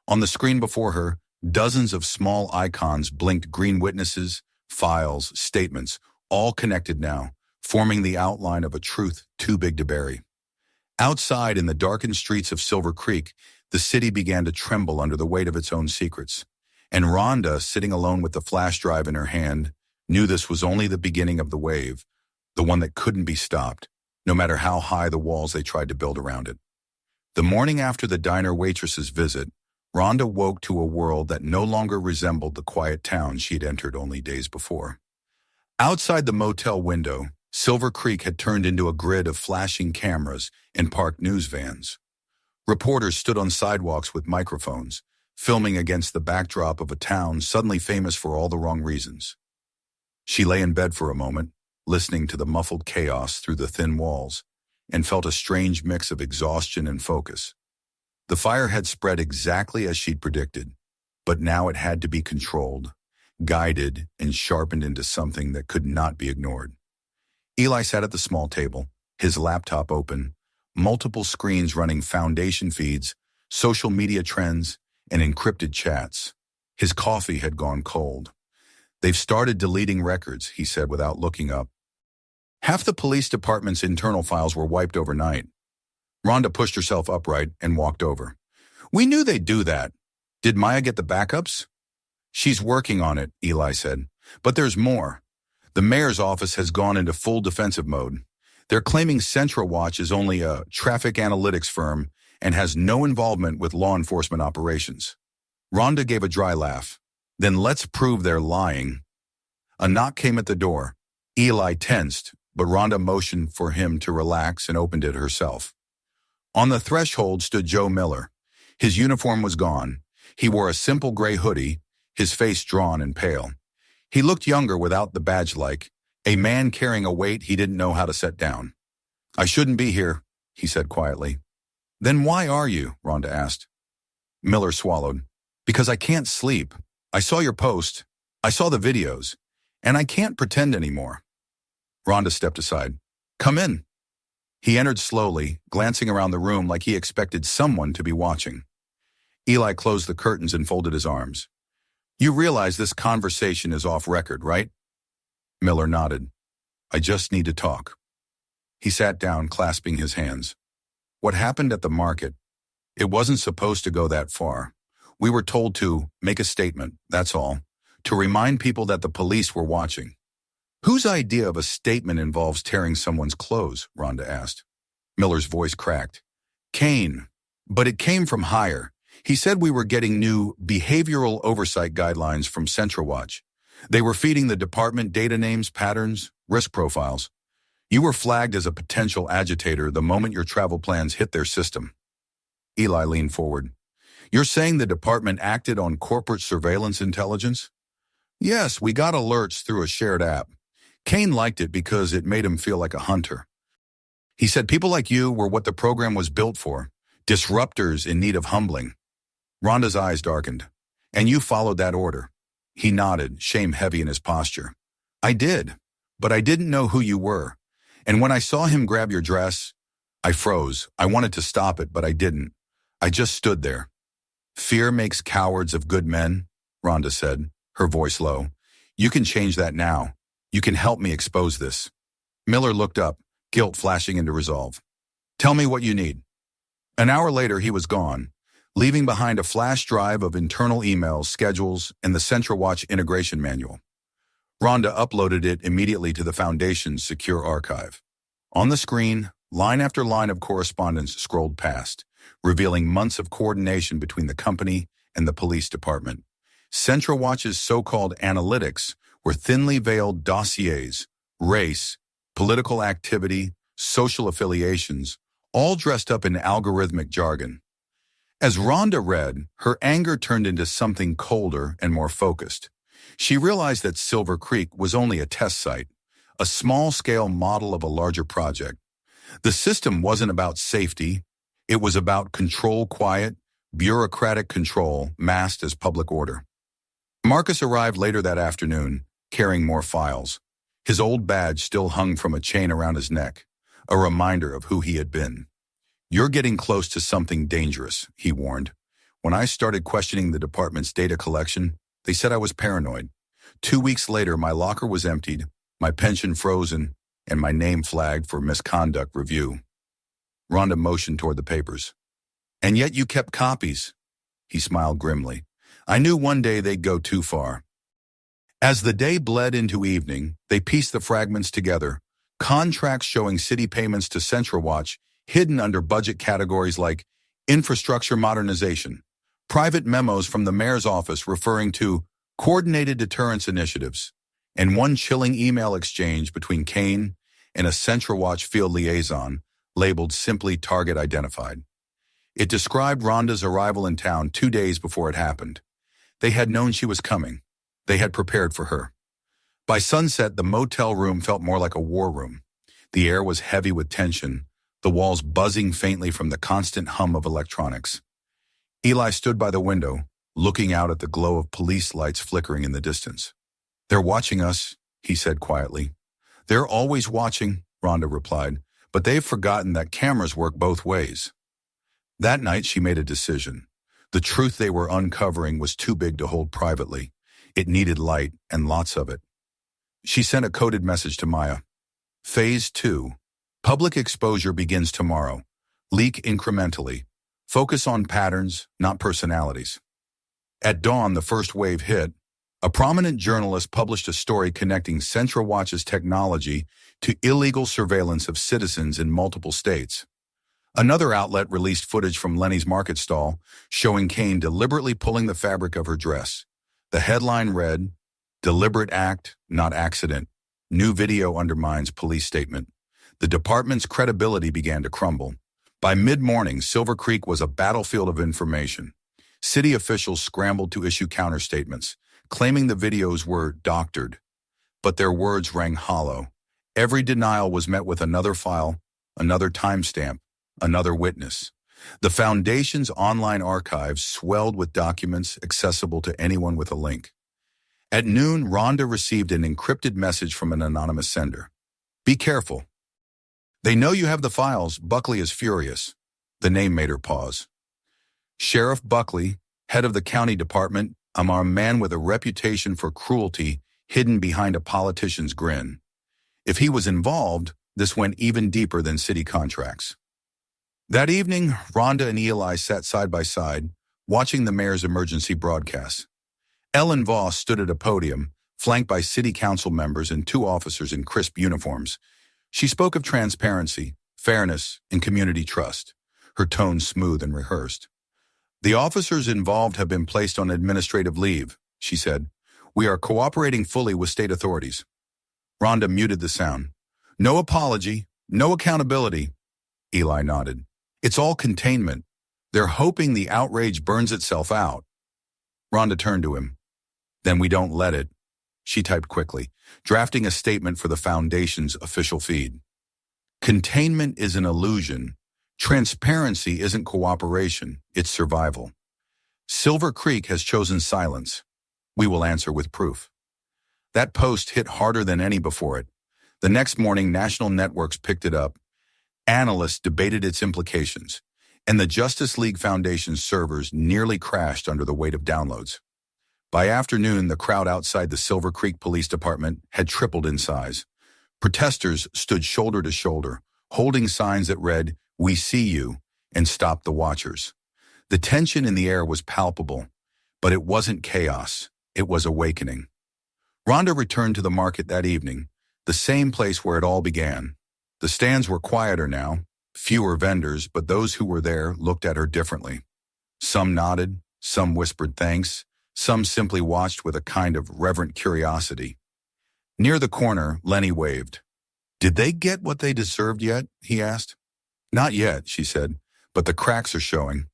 On the screen before her, dozens of small icons blinked: green witnesses, files, statements, all connected now, forming the outline of a truth too big to bury. Outside, in the darkened streets of Silver Creek, the city began to tremble under the weight of its own secrets. And Ronda, sitting alone with the flash drive in her hand, knew this was only the beginning of the wave, the one that couldn't be stopped, no matter how high the walls they tried to build around it. The morning after the diner waitress's visit, Ronda woke to a world that no longer resembled the quiet town she'd entered only days before. Outside the motel window, Silver Creek had turned into a grid of flashing cameras and parked news vans. Reporters stood on sidewalks with microphones, filming against the backdrop of a town suddenly famous for all the wrong reasons. She lay in bed for a moment, listening to the muffled chaos through the thin walls, and felt a strange mix of exhaustion and focus. The fire had spread exactly as she'd predicted, but now it had to be controlled, guided, and sharpened into something that could not be ignored. Eli sat at the small table, his laptop open, multiple screens running foundation feeds, social media trends, and encrypted chats. His coffee had gone cold. "They've started deleting records," he said without looking up. "Half the police department's internal files were wiped overnight." Ronda pushed herself upright and walked over. "We knew they'd do that. Did Maya get the backups?" "She's working on it," Eli said. "But there's more. The mayor's office has gone into full defensive mode. They're claiming Central Watch is only a traffic analytics firm and has no involvement with law enforcement operations. Rhonda gave a dry laugh. Then let's prove they're lying. A knock came at the door. Eli tensed, but Rhonda motioned for him to relax and opened it herself. On the threshold stood Joe Miller. His uniform was gone. He wore a simple gray hoodie, his face drawn and pale. He looked younger without the badge like a man carrying a weight he didn't know how to set down. "I shouldn't be here," he said quietly. "Then why are you?" Rhonda asked. Miller swallowed. "Because I can't sleep. I saw your post. I saw the videos. And I can't pretend anymore." Rhonda stepped aside. "Come in." He entered slowly, glancing around the room like he expected someone to be watching. Eli closed the curtains and folded his arms. "You realize this conversation is off record, right?" Miller nodded. "I just need to talk." He sat down, clasping his hands. "What happened at the market? It wasn't supposed to go that far. We were told to make a statement, that's all, to remind people that the police were watching." "Whose idea of a statement involves tearing someone's clothes?" Rhonda asked. Miller's voice cracked. "Kane. But it came from higher. He said we were getting new behavioral oversight guidelines from Central Watch. They were feeding the department data names, patterns, risk profiles. You were flagged as a potential agitator the moment your travel plans hit their system." Eli leaned forward. "You're saying the department acted on corporate surveillance intelligence?" "Yes, we got alerts through a shared app. Kane liked it because it made him feel like a hunter. He said people like you were what the program was built for, disruptors in need of humbling." Rhonda's eyes darkened. "And you followed that order?" He nodded, shame heavy in his posture. "I did, but I didn't know who you were. And when I saw him grab your dress, I froze. I wanted to stop it, but I didn't. I just stood there." "Fear makes cowards of good men," Rhonda said, her voice low. "You can change that now. You can help me expose this." Miller looked up, guilt flashing into resolve. "Tell me what you need." An hour later, he was gone, leaving behind a flash drive of internal emails, schedules, and the Central Watch integration manual. Rhonda uploaded it immediately to the Foundation's secure archive. On the screen, line after line of correspondence scrolled past, revealing months of coordination between the company and the police department. Central Watch's so-called analytics were thinly veiled dossiers, race, political activity, social affiliations, all dressed up in algorithmic jargon. As Rhonda read, her anger turned into something colder and more focused. She realized that Silver Creek was only a test site, a small-scale model of a larger project. The system wasn't about safety. It was about control, quiet, bureaucratic control masked as public order. Marcus arrived later that afternoon, carrying more files. His old badge still hung from a chain around his neck, a reminder of who he had been. "You're getting close to something dangerous," he warned. "When I started questioning the department's data collection, they said I was paranoid. 2 weeks later, my locker was emptied, my pension frozen, and my name flagged for misconduct review." Rhonda motioned toward the papers. "And yet you kept copies." He smiled grimly. "I knew one day they'd go too far." As the day bled into evening, they pieced the fragments together, contracts showing city payments to Central Watch hidden under budget categories like infrastructure modernization, private memos from the mayor's office referring to coordinated deterrence initiatives, and one chilling email exchange between Kane and a Central Watch field liaison labeled simply Target Identified. It described Rhonda's arrival in town 2 days before it happened. They had known she was coming. They had prepared for her. By sunset, the motel room felt more like a war room. The air was heavy with tension, the walls buzzing faintly from the constant hum of electronics. Eli stood by the window, looking out at the glow of police lights flickering in the distance. "They're watching us," he said quietly. "They're always watching," Rhonda replied, "but they've forgotten that cameras work both ways." That night, she made a decision. The truth they were uncovering was too big to hold privately. It needed light, and lots of it. She sent a coded message to Maya. Phase 2. Public exposure begins tomorrow. Leak incrementally. Focus on patterns, not personalities. At dawn, the first wave hit. A prominent journalist published a story connecting Central Watch's technology to illegal surveillance of citizens in multiple states. Another outlet released footage from Lenny's market stall showing Kane deliberately pulling the fabric of her dress. The headline read, "Deliberate act, not accident. New video undermines police statement." The department's credibility began to crumble. By mid-morning, Silver Creek was a battlefield of information. City officials scrambled to issue counterstatements, claiming the videos were doctored. But their words rang hollow. Every denial was met with another file, another timestamp, another witness. The Foundation's online archives swelled with documents accessible to anyone with a link. At noon, Rhonda received an encrypted message from an anonymous sender. "Be careful. They know you have the files. Buckley is furious." The name made her pause. "Sheriff Buckley, head of the county department, I'm a man with a reputation for cruelty hidden behind a politician's grin. If he was involved, this went even deeper than city contracts." That evening, Rhonda and Eli sat side by side, watching the mayor's emergency broadcast. Ellen Voss stood at a podium, flanked by city council members and two officers in crisp uniforms. She spoke of transparency, fairness, and community trust, her tone smooth and rehearsed. "The officers involved have been placed on administrative leave," she said. "We are cooperating fully with state authorities." Rhonda muted the sound. "No apology, no accountability." Eli nodded. "It's all containment. They're hoping the outrage burns itself out." Rhonda turned to him. "Then we don't let it," she typed quickly, drafting a statement for the Foundation's official feed. "Containment is an illusion. Transparency isn't cooperation, it's survival. Silver Creek has chosen silence. We will answer with proof." That post hit harder than any before it. The next morning, national networks picked it up. Analysts debated its implications, and the Justice League Foundation's servers nearly crashed under the weight of downloads. By afternoon, the crowd outside the Silver Creek Police Department had tripled in size. Protesters stood shoulder to shoulder, holding signs that read, "We see you," and "Stop the Watchers." The tension in the air was palpable, but it wasn't chaos, it was awakening. Rhonda returned to the market that evening, the same place where it all began. The stands were quieter now, fewer vendors, but those who were there looked at her differently. Some nodded, some whispered thanks, some simply watched with a kind of reverent curiosity. Near the corner, Lenny waved. "Did they get what they deserved yet?" he asked. "Not yet," she said, "but the cracks are showing."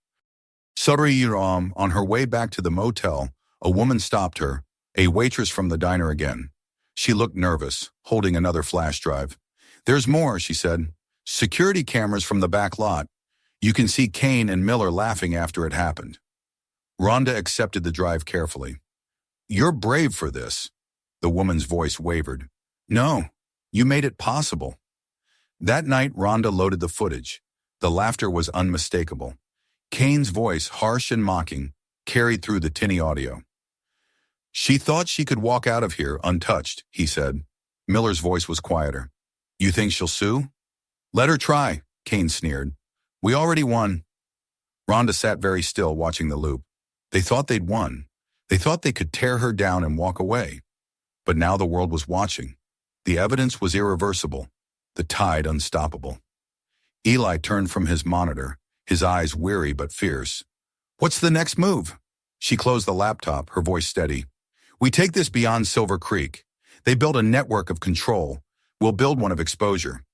On her way back to the motel, a woman stopped her, a waitress from the diner again. She looked nervous, holding another flash drive. "There's more," she said. "Security cameras from the back lot. You can see Kane and Miller laughing after it happened." Rhonda accepted the drive carefully. "You're brave for this." The woman's voice wavered. "No, you made it possible." That night, Rhonda loaded the footage. The laughter was unmistakable. Kane's voice, harsh and mocking, carried through the tinny audio. "She thought she could walk out of here untouched," he said. Miller's voice was quieter. "You think she'll sue?" "Let her try," Kane sneered. "We already won." Rhonda sat very still, watching the loop. They thought they'd won. They thought they could tear her down and walk away. But now the world was watching. The evidence was irreversible, the tide unstoppable. Eli turned from his monitor, his eyes weary but fierce. "What's the next move?" She closed the laptop, her voice steady. "We take this beyond Silver Creek. They built a network of control. We'll build one of exposure."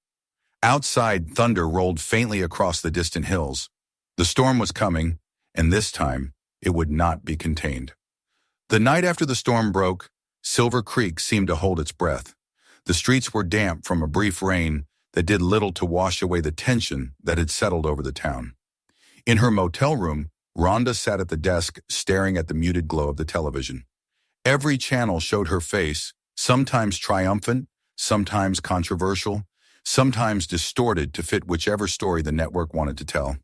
Outside, thunder rolled faintly across the distant hills. The storm was coming, and this time, it would not be contained. The night after the storm broke, Silver Creek seemed to hold its breath. The streets were damp from a brief rain that did little to wash away the tension that had settled over the town. In her motel room, Rhonda sat at the desk staring at the muted glow of the television. Every channel showed her face, sometimes triumphant, sometimes controversial, sometimes distorted to fit whichever story the network wanted to tell.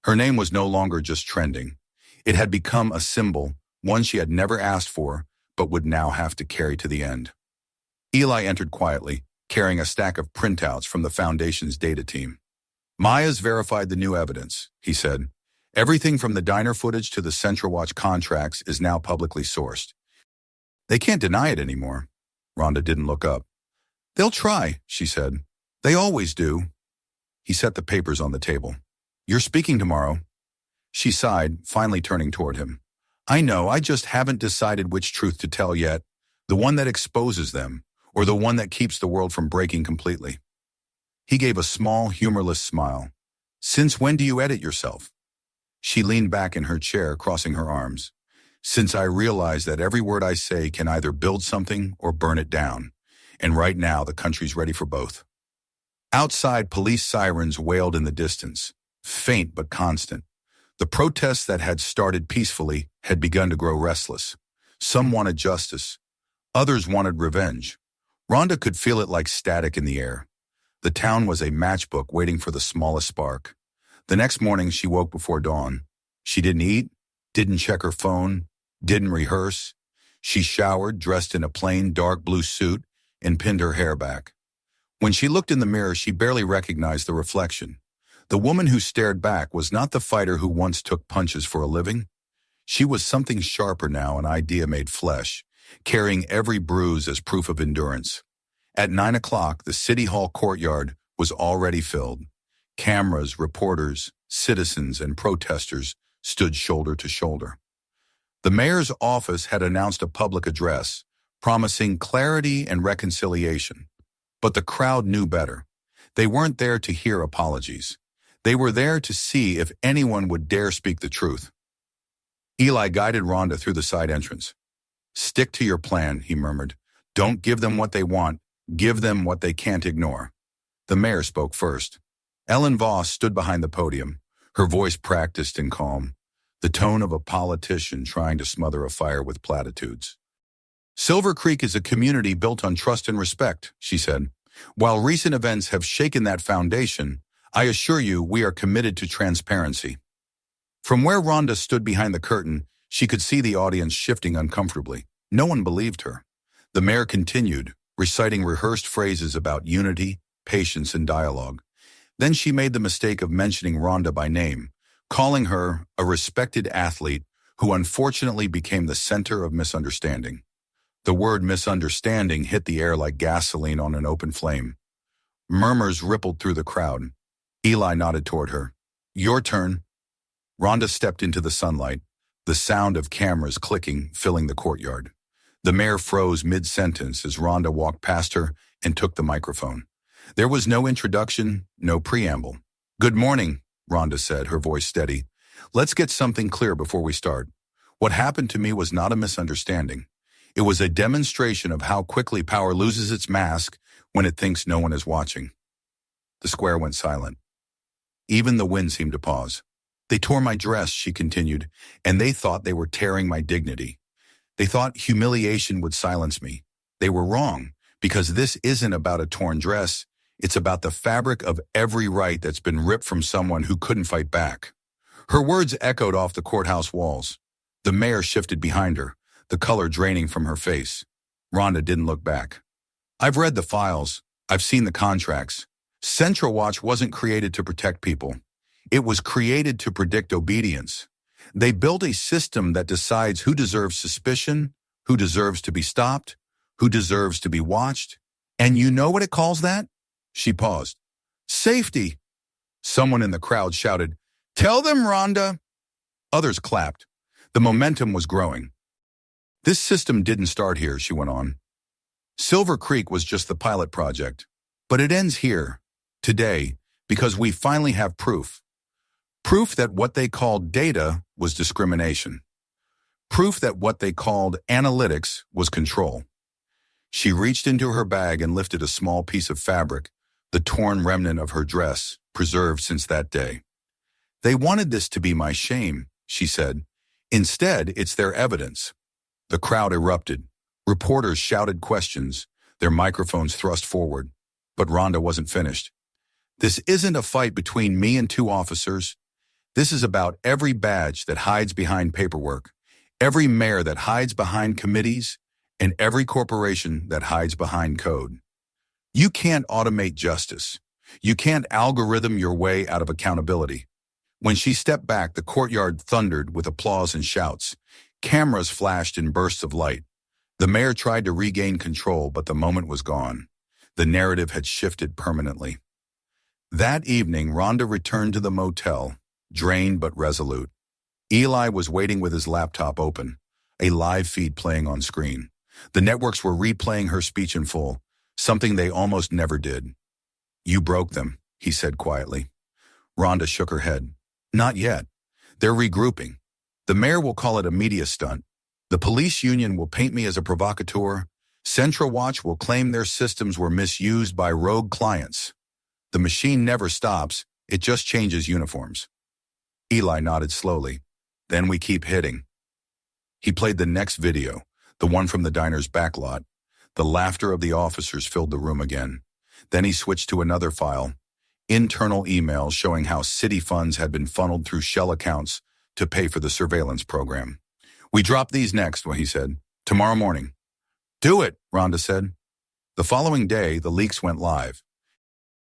Her name was no longer just trending. It had become a symbol, one she had never asked for, but would now have to carry to the end. Eli entered quietly, carrying a stack of printouts from the Foundation's data team. "Maya's verified the new evidence," he said. "Everything from the diner footage to the Central Watch contracts is now publicly sourced. They can't deny it anymore. Rhonda didn't look up. They'll try, she said. They always do. He set the papers on the table. You're speaking tomorrow. She sighed, finally turning toward him. I know, I just haven't decided which truth to tell yet. The one that exposes them, or the one that keeps the world from breaking completely. He gave a small, humorless smile. Since when do you edit yourself? She leaned back in her chair, crossing her arms. Since I realize that every word I say can either build something or burn it down. And right now, the country's ready for both. Outside, police sirens wailed in the distance, faint but constant. The protests that had started peacefully had begun to grow restless. Some wanted justice. Others wanted revenge. Rhonda could feel it like static in the air. The town was a matchbook waiting for the smallest spark. The next morning, she woke before dawn. She didn't eat, didn't check her phone, didn't rehearse. She showered, dressed in a plain dark blue suit, and pinned her hair back. When she looked in the mirror, she barely recognized the reflection. The woman who stared back was not the fighter who once took punches for a living. She was something sharper now, an idea made flesh, carrying every bruise as proof of endurance. At 9 o'clock, the City Hall courtyard was already filled. Cameras, reporters, citizens, and protesters stood shoulder to shoulder. The mayor's office had announced a public address, promising clarity and reconciliation. But the crowd knew better. They weren't there to hear apologies. They were there to see if anyone would dare speak the truth. Eli guided Rhonda through the side entrance. Stick to your plan, he murmured. Don't give them what they want. Give them what they can't ignore. The mayor spoke first. Ellen Voss stood behind the podium, her voice practiced and calm, the tone of a politician trying to smother a fire with platitudes. Silver Creek is a community built on trust and respect, she said. While recent events have shaken that foundation, I assure you we are committed to transparency. From where Rhonda stood behind the curtain, she could see the audience shifting uncomfortably. No one believed her. The mayor continued, reciting rehearsed phrases about unity, patience, and dialogue. Then she made the mistake of mentioning Rhonda by name, calling her a respected athlete who unfortunately became the center of misunderstanding. The word misunderstanding hit the air like gasoline on an open flame. Murmurs rippled through the crowd. Eli nodded toward her. Your turn. Rhonda stepped into the sunlight, the sound of cameras clicking filling the courtyard. The mayor froze mid-sentence as Rhonda walked past her and took the microphone. There was no introduction, no preamble. Good morning, Rhonda said, her voice steady. Let's get something clear before we start. What happened to me was not a misunderstanding. It was a demonstration of how quickly power loses its mask when it thinks no one is watching. The square went silent. Even the wind seemed to pause. They tore my dress, she continued, and they thought they were tearing my dignity. They thought humiliation would silence me. They were wrong, because this isn't about a torn dress. It's about the fabric of every right that's been ripped from someone who couldn't fight back. Her words echoed off the courthouse walls. The mayor shifted behind her, the color draining from her face. Rhonda didn't look back. I've read the files. I've seen the contracts. Central Watch wasn't created to protect people. It was created to predict obedience. They built a system that decides who deserves suspicion, who deserves to be stopped, who deserves to be watched. And you know what it calls that? She paused. Safety. Someone in the crowd shouted, Tell them, Rhonda. Others clapped. The momentum was growing. This system didn't start here, she went on. Silver Creek was just the pilot project. But it ends here, today, because we finally have proof. Proof that what they called data was discrimination. Proof that what they called analytics was control. She reached into her bag and lifted a small piece of fabric, the torn remnant of her dress, preserved since that day. They wanted this to be my shame, she said. Instead, it's their evidence. The crowd erupted. Reporters shouted questions, their microphones thrust forward. But Rhonda wasn't finished. This isn't a fight between me and two officers. This is about every badge that hides behind paperwork, every mayor that hides behind committees, and every corporation that hides behind code. You can't automate justice. You can't algorithm your way out of accountability. When she stepped back, the courtyard thundered with applause and shouts. Cameras flashed in bursts of light. The mayor tried to regain control, but the moment was gone. The narrative had shifted permanently. That evening, Rhonda returned to the motel, drained but resolute. Eli was waiting with his laptop open, a live feed playing on screen. The networks were replaying her speech in full, something they almost never did. "You broke them," he said quietly. Rhonda shook her head. "Not yet. They're regrouping. The mayor will call it a media stunt. The police union will paint me as a provocateur. Central Watch will claim their systems were misused by rogue clients. The machine never stops, it just changes uniforms." Eli nodded slowly. "Then we keep hitting." He played the next video, the one from the diner's backlot. The laughter of the officers filled the room again. Then he switched to another file, internal emails showing how city funds had been funneled through shell accounts to pay for the surveillance program. "We drop these next," he said. "Tomorrow morning." "Do it," Rhonda said. The following day, the leaks went live.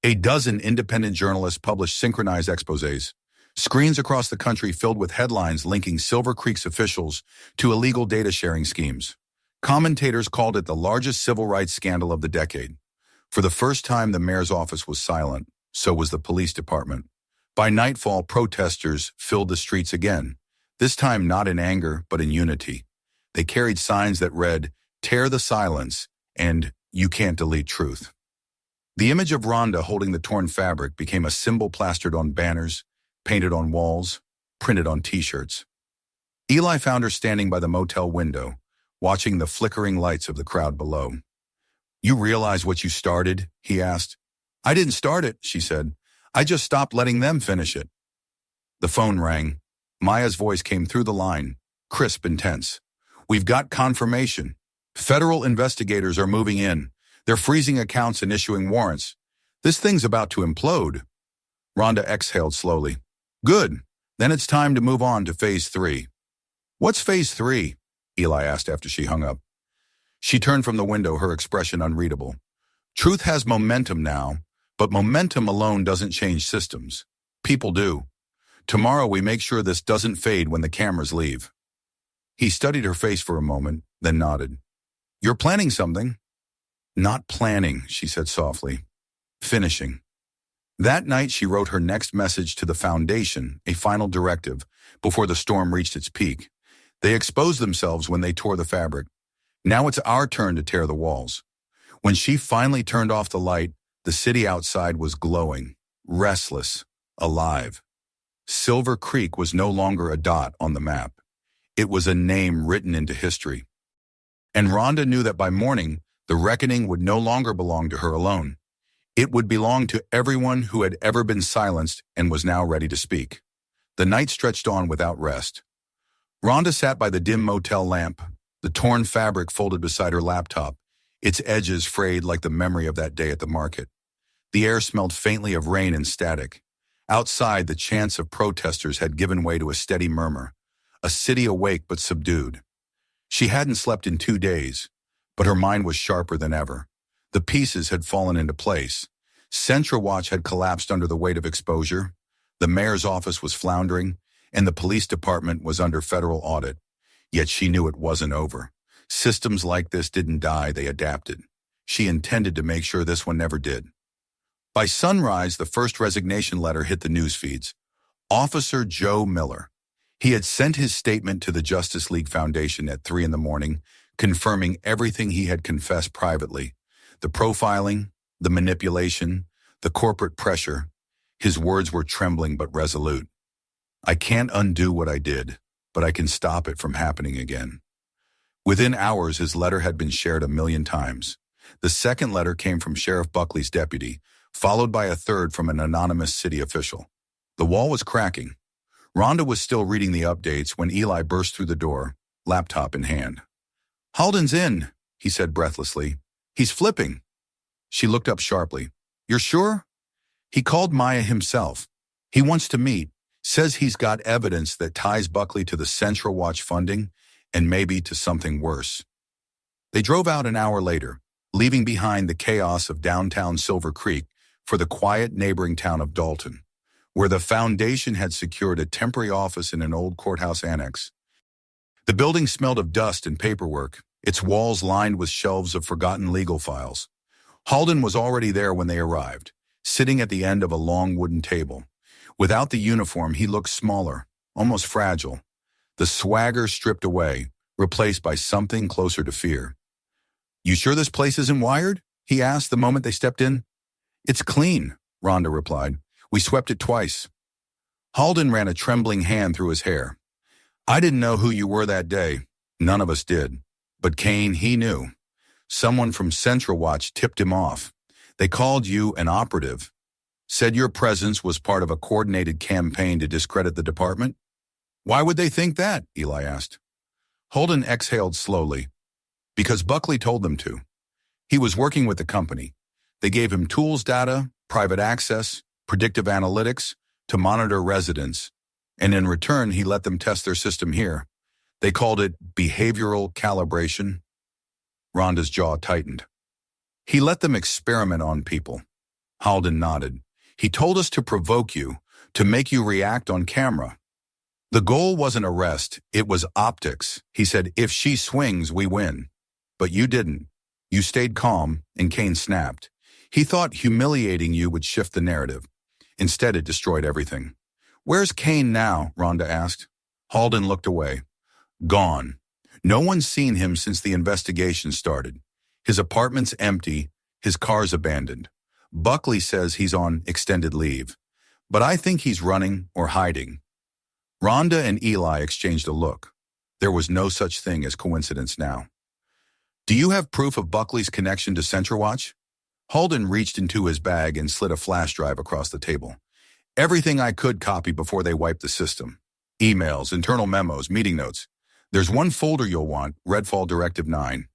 A dozen independent journalists published synchronized exposés, screens across the country filled with headlines linking Silver Creek's officials to illegal data sharing schemes. Commentators called it the largest civil rights scandal of the decade. For the first time, the mayor's office was silent, so was the police department. By nightfall, protesters filled the streets again, this time not in anger, but in unity. They carried signs that read, "Tear the silence," and "You can't delete truth." The image of Rhonda holding the torn fabric became a symbol plastered on banners, painted on walls, printed on t-shirts. Eli found her standing by the motel window, watching the flickering lights of the crowd below. "You realize what you started?" he asked. "I didn't start it," she said. "I just stopped letting them finish it." The phone rang. Maya's voice came through the line, crisp and tense. "We've got confirmation. Federal investigators are moving in. They're freezing accounts and issuing warrants. This thing's about to implode." Rhonda exhaled slowly. "Good. Then it's time to move on to phase 3. "What's phase 3? Eli asked after she hung up. She turned from the window, her expression unreadable. "Truth has momentum now, but momentum alone doesn't change systems. People do. Tomorrow we make sure this doesn't fade when the cameras leave." He studied her face for a moment, then nodded. "You're planning something?" "Not planning," she said softly. "Finishing." That night she wrote her next message to the Foundation, a final directive, before the storm reached its peak. They exposed themselves when they tore the fabric. Now it's our turn to tear the walls. When she finally turned off the light, the city outside was glowing, restless, alive. Silver Creek was no longer a dot on the map. It was a name written into history. And Rhonda knew that by morning, the reckoning would no longer belong to her alone. It would belong to everyone who had ever been silenced and was now ready to speak. The night stretched on without rest. Rhonda sat by the dim motel lamp, the torn fabric folded beside her laptop, its edges frayed like the memory of that day at the market. The air smelled faintly of rain and static. Outside, the chants of protesters had given way to a steady murmur, a city awake but subdued. She hadn't slept in 2 days, but her mind was sharper than ever. The pieces had fallen into place. Central Watch had collapsed under the weight of exposure. The mayor's office was floundering, and the police department was under federal audit. Yet she knew it wasn't over. Systems like this didn't die, they adapted. She intended to make sure this one never did. By sunrise, the first resignation letter hit the news feeds. Officer Joe Miller. He had sent his statement to the Justice League Foundation at 3 a.m, confirming everything he had confessed privately. The profiling, the manipulation, the corporate pressure. His words were trembling but resolute. "I can't undo what I did, but I can stop it from happening again." Within hours, his letter had been shared 1,000,000 times. The second letter came from Sheriff Buckley's deputy, followed by a third from an anonymous city official. The wall was cracking. Rhonda was still reading the updates when Eli burst through the door, laptop in hand. "Halden's in," he said breathlessly. "He's flipping." She looked up sharply. "You're sure?" "He called Maya himself. He wants to meet, says he's got evidence that ties Buckley to the Central Watch funding and maybe to something worse." They drove out an hour later, leaving behind the chaos of downtown Silver Creek for the quiet neighboring town of Dalton, where the Foundation had secured a temporary office in an old courthouse annex. The building smelled of dust and paperwork, its walls lined with shelves of forgotten legal files. Halden was already there when they arrived, sitting at the end of a long wooden table. Without the uniform, he looked smaller, almost fragile. The swagger stripped away, replaced by something closer to fear. "You sure this place isn't wired?" he asked the moment they stepped in. "It's clean," Ronda replied. "We swept it twice." Halden ran a trembling hand through his hair. "I didn't know who you were that day. None of us did. But Kane, he knew. Someone from Central Watch tipped him off. They called you an operative. Said your presence was part of a coordinated campaign to discredit the department." "Why would they think that?" Eli asked. Holden exhaled slowly. "Because Buckley told them to. He was working with the company. They gave him tools data, private access, predictive analytics to monitor residents, and in return he let them test their system here. They called it behavioral calibration." Rhonda's jaw tightened. "He let them experiment on people." Halden nodded. "He told us to provoke you, to make you react on camera. The goal wasn't arrest, it was optics. He said, if she swings, we win. But you didn't. You stayed calm, and Kane snapped. He thought humiliating you would shift the narrative. Instead, it destroyed everything." "Where's Kane now?" Rhonda asked. Halden looked away. "Gone. No one's seen him since the investigation started. His apartment's empty, his car's abandoned. Buckley says he's on extended leave. But I think he's running or hiding." Rhonda and Eli exchanged a look. There was no such thing as coincidence now. "Do you have proof of Buckley's connection to Central Watch?" Halden reached into his bag and slid a flash drive across the table. "Everything I could copy before they wiped the system. Emails, internal memos, meeting notes. There's one folder you'll want, Redfall Directive 9.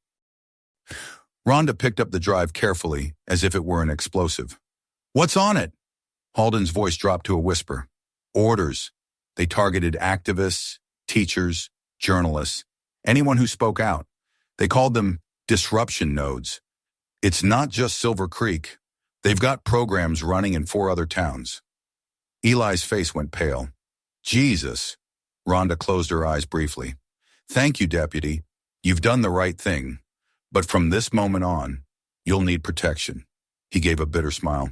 Rhonda picked up the drive carefully, as if it were an explosive. "What's on it?" Halden's voice dropped to a whisper. "Orders. They targeted activists, teachers, journalists, anyone who spoke out. They called them disruption nodes. It's not just Silver Creek. They've got programs running in 4 other towns." Eli's face went pale. "Jesus." Rhonda closed her eyes briefly. "Thank you, Deputy. You've done the right thing. But from this moment on, you'll need protection." He gave a bitter smile.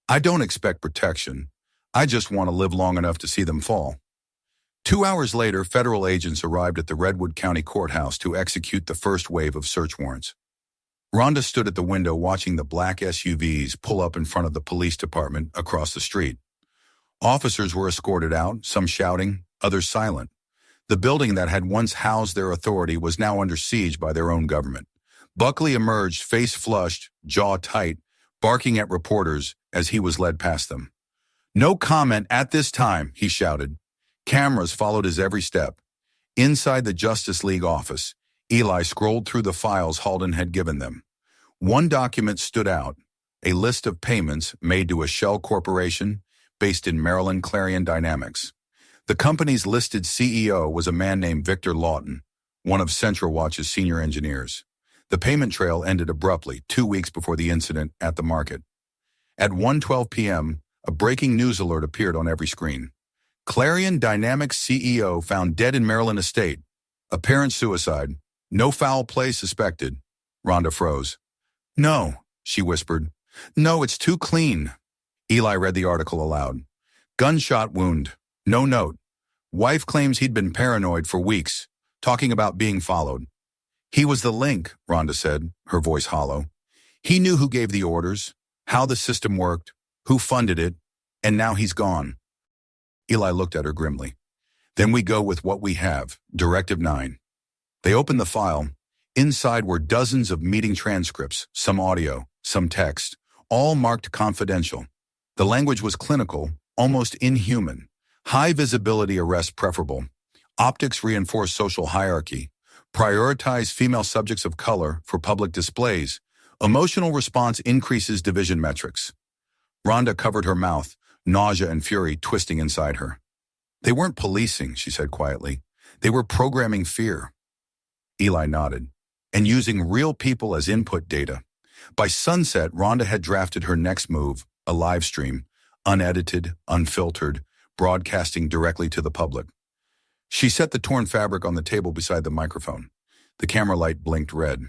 "I don't expect protection. I just want to live long enough to see them fall." 2 hours later, federal agents arrived at the Redwood County Courthouse to execute the first wave of search warrants. Rhonda stood at the window watching the black SUVs pull up in front of the police department across the street. Officers were escorted out, some shouting, others silent. The building that had once housed their authority was now under siege by their own government. Buckley emerged, face flushed, jaw tight, barking at reporters as he was led past them. "No comment at this time," he shouted. Cameras followed his every step. Inside the Justice League office, Eli scrolled through the files Halden had given them. One document stood out, a list of payments made to a shell corporation based in Maryland Clarion Dynamics. The company's listed CEO was a man named Victor Lawton, one of Central Watch's senior engineers. The payment trail ended abruptly 2 weeks before the incident at the market. At 1:12 p.m., a breaking news alert appeared on every screen. Clarion Dynamics CEO found dead in Maryland estate. Apparent suicide. No foul play suspected. Rhonda froze. "No," she whispered. "No, it's too clean." Eli read the article aloud. "Gunshot wound. No note. Wife claims he'd been paranoid for weeks, talking about being followed." "He was the link," Rhonda said, her voice hollow. "He knew who gave the orders, how the system worked, who funded it, and now he's gone." Eli looked at her grimly. "Then we go with what we have, Directive 9. They opened the file. Inside were dozens of meeting transcripts, some audio, some text, all marked confidential. The language was clinical, almost inhuman. High visibility arrest preferable. Optics reinforce social hierarchy. Prioritize female subjects of color for public displays. Emotional response increases division metrics. Rhonda covered her mouth, nausea and fury twisting inside her. "They weren't policing," she said quietly. "They were programming fear." Eli nodded. "And using real people as input data." By sunset, Rhonda had drafted her next move, a live stream, unedited, unfiltered, broadcasting directly to the public. She set the torn fabric on the table beside the microphone. The camera light blinked red.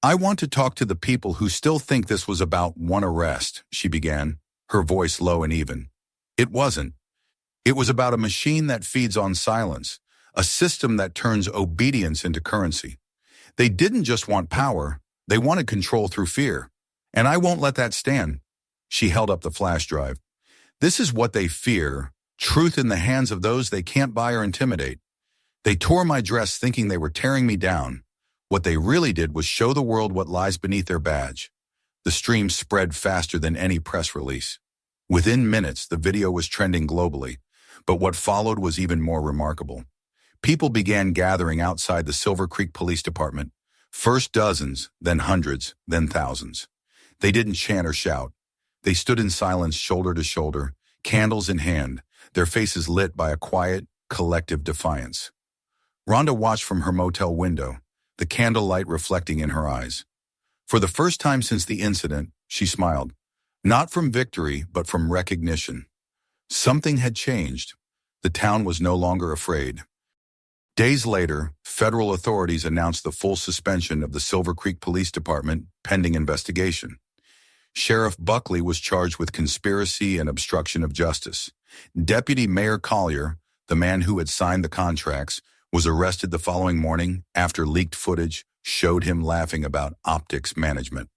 "I want to talk to the people who still think this was about one arrest," she began, her voice low and even. It wasn't. It was about a machine that feeds on silence, a system that turns obedience into currency. They didn't just want power, they wanted control through fear. And I won't let that stand. She held up the flash drive. This is what they fear, truth in the hands of those they can't buy or intimidate. They tore my dress thinking they were tearing me down. What they really did was show the world what lies beneath their badge. The stream spread faster than any press release. Within minutes, the video was trending globally, but what followed was even more remarkable. People began gathering outside the Silver Creek Police Department, first dozens, then hundreds, then thousands. They didn't chant or shout. They stood in silence shoulder to shoulder, candles in hand, their faces lit by a quiet, collective defiance. Ronda watched from her motel window, the candlelight reflecting in her eyes. For the first time since the incident, she smiled. Not from victory, but from recognition. Something had changed. The town was no longer afraid. Days later, federal authorities announced the full suspension of the Silver Creek Police Department pending investigation. Sheriff Buckley was charged with conspiracy and obstruction of justice. Deputy Mayor Collier, the man who had signed the contracts, was arrested the following morning after leaked footage showed him laughing about optics management.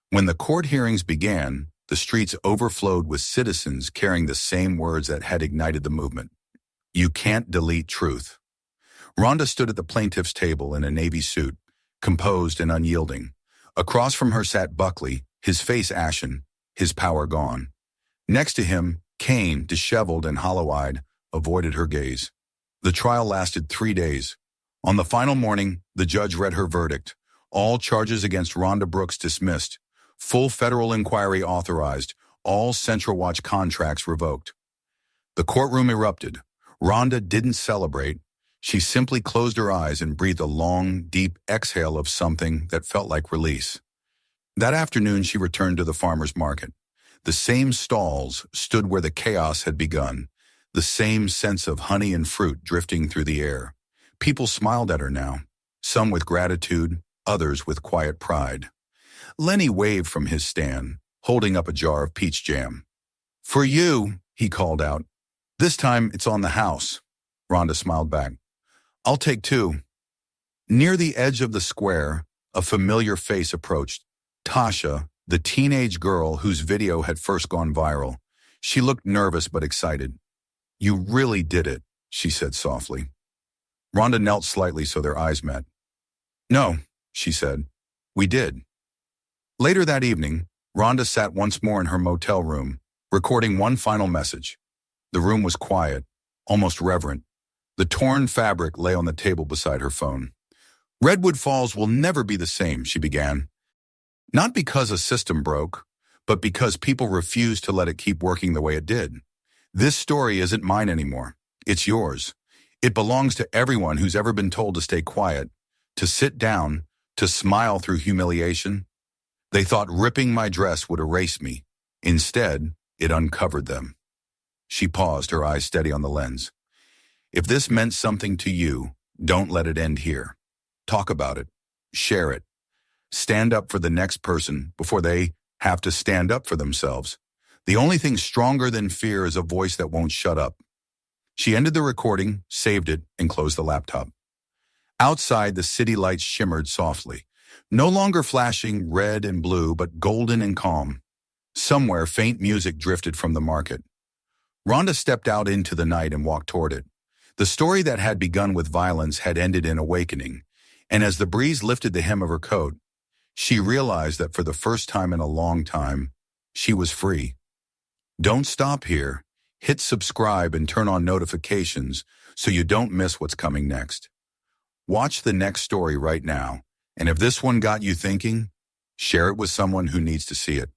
When the court hearings began, the streets overflowed with citizens carrying the same words that had ignited the movement. You can't delete truth. Ronda stood at the plaintiff's table in a navy suit, composed and unyielding. Across from her sat Buckley, his face ashen, his power gone. Next to him, Kane, disheveled and hollow-eyed, avoided her gaze. The trial lasted 3 days. On the final morning, the judge read her verdict. All charges against Ronda Brooks dismissed. Full federal inquiry authorized. All Central Watch contracts revoked. The courtroom erupted. Ronda didn't celebrate. She simply closed her eyes and breathed a long, deep exhale of something that felt like release. That afternoon, she returned to the farmer's market. The same stalls stood where the chaos had begun, the same sense of honey and fruit drifting through the air. People smiled at her now, some with gratitude, others with quiet pride. Lenny waved from his stand, holding up a jar of peach jam. "For you," he called out. "This time it's on the house." Ronda smiled back. "I'll take 2. Near the edge of the square, a familiar face approached. Tasha, the teenage girl whose video had first gone viral. She looked nervous but excited. "You really did it," she said softly. Ronda knelt slightly so their eyes met. "No," she said. "We did." Later that evening, Ronda sat once more in her motel room, recording one final message. The room was quiet, almost reverent. The torn fabric lay on the table beside her phone. "Redwood Falls will never be the same," she began. Not because a system broke, but because people refused to let it keep working the way it did. This story isn't mine anymore. It's yours. It belongs to everyone who's ever been told to stay quiet, to sit down, to smile through humiliation. They thought ripping my dress would erase me. Instead, it uncovered them. She paused, her eyes steady on the lens. If this meant something to you, don't let it end here. Talk about it. Share it. Stand up for the next person before they have to stand up for themselves. The only thing stronger than fear is a voice that won't shut up. She ended the recording, saved it, and closed the laptop. Outside, the city lights shimmered softly, no longer flashing red and blue, but golden and calm. Somewhere, faint music drifted from the market. Ronda stepped out into the night and walked toward it. The story that had begun with violence had ended in awakening, and as the breeze lifted the hem of her coat, she realized that for the first time in a long time, she was free. Don't stop here. Hit subscribe and turn on notifications so you don't miss what's coming next. Watch the next story right now, and if this one got you thinking, share it with someone who needs to see it.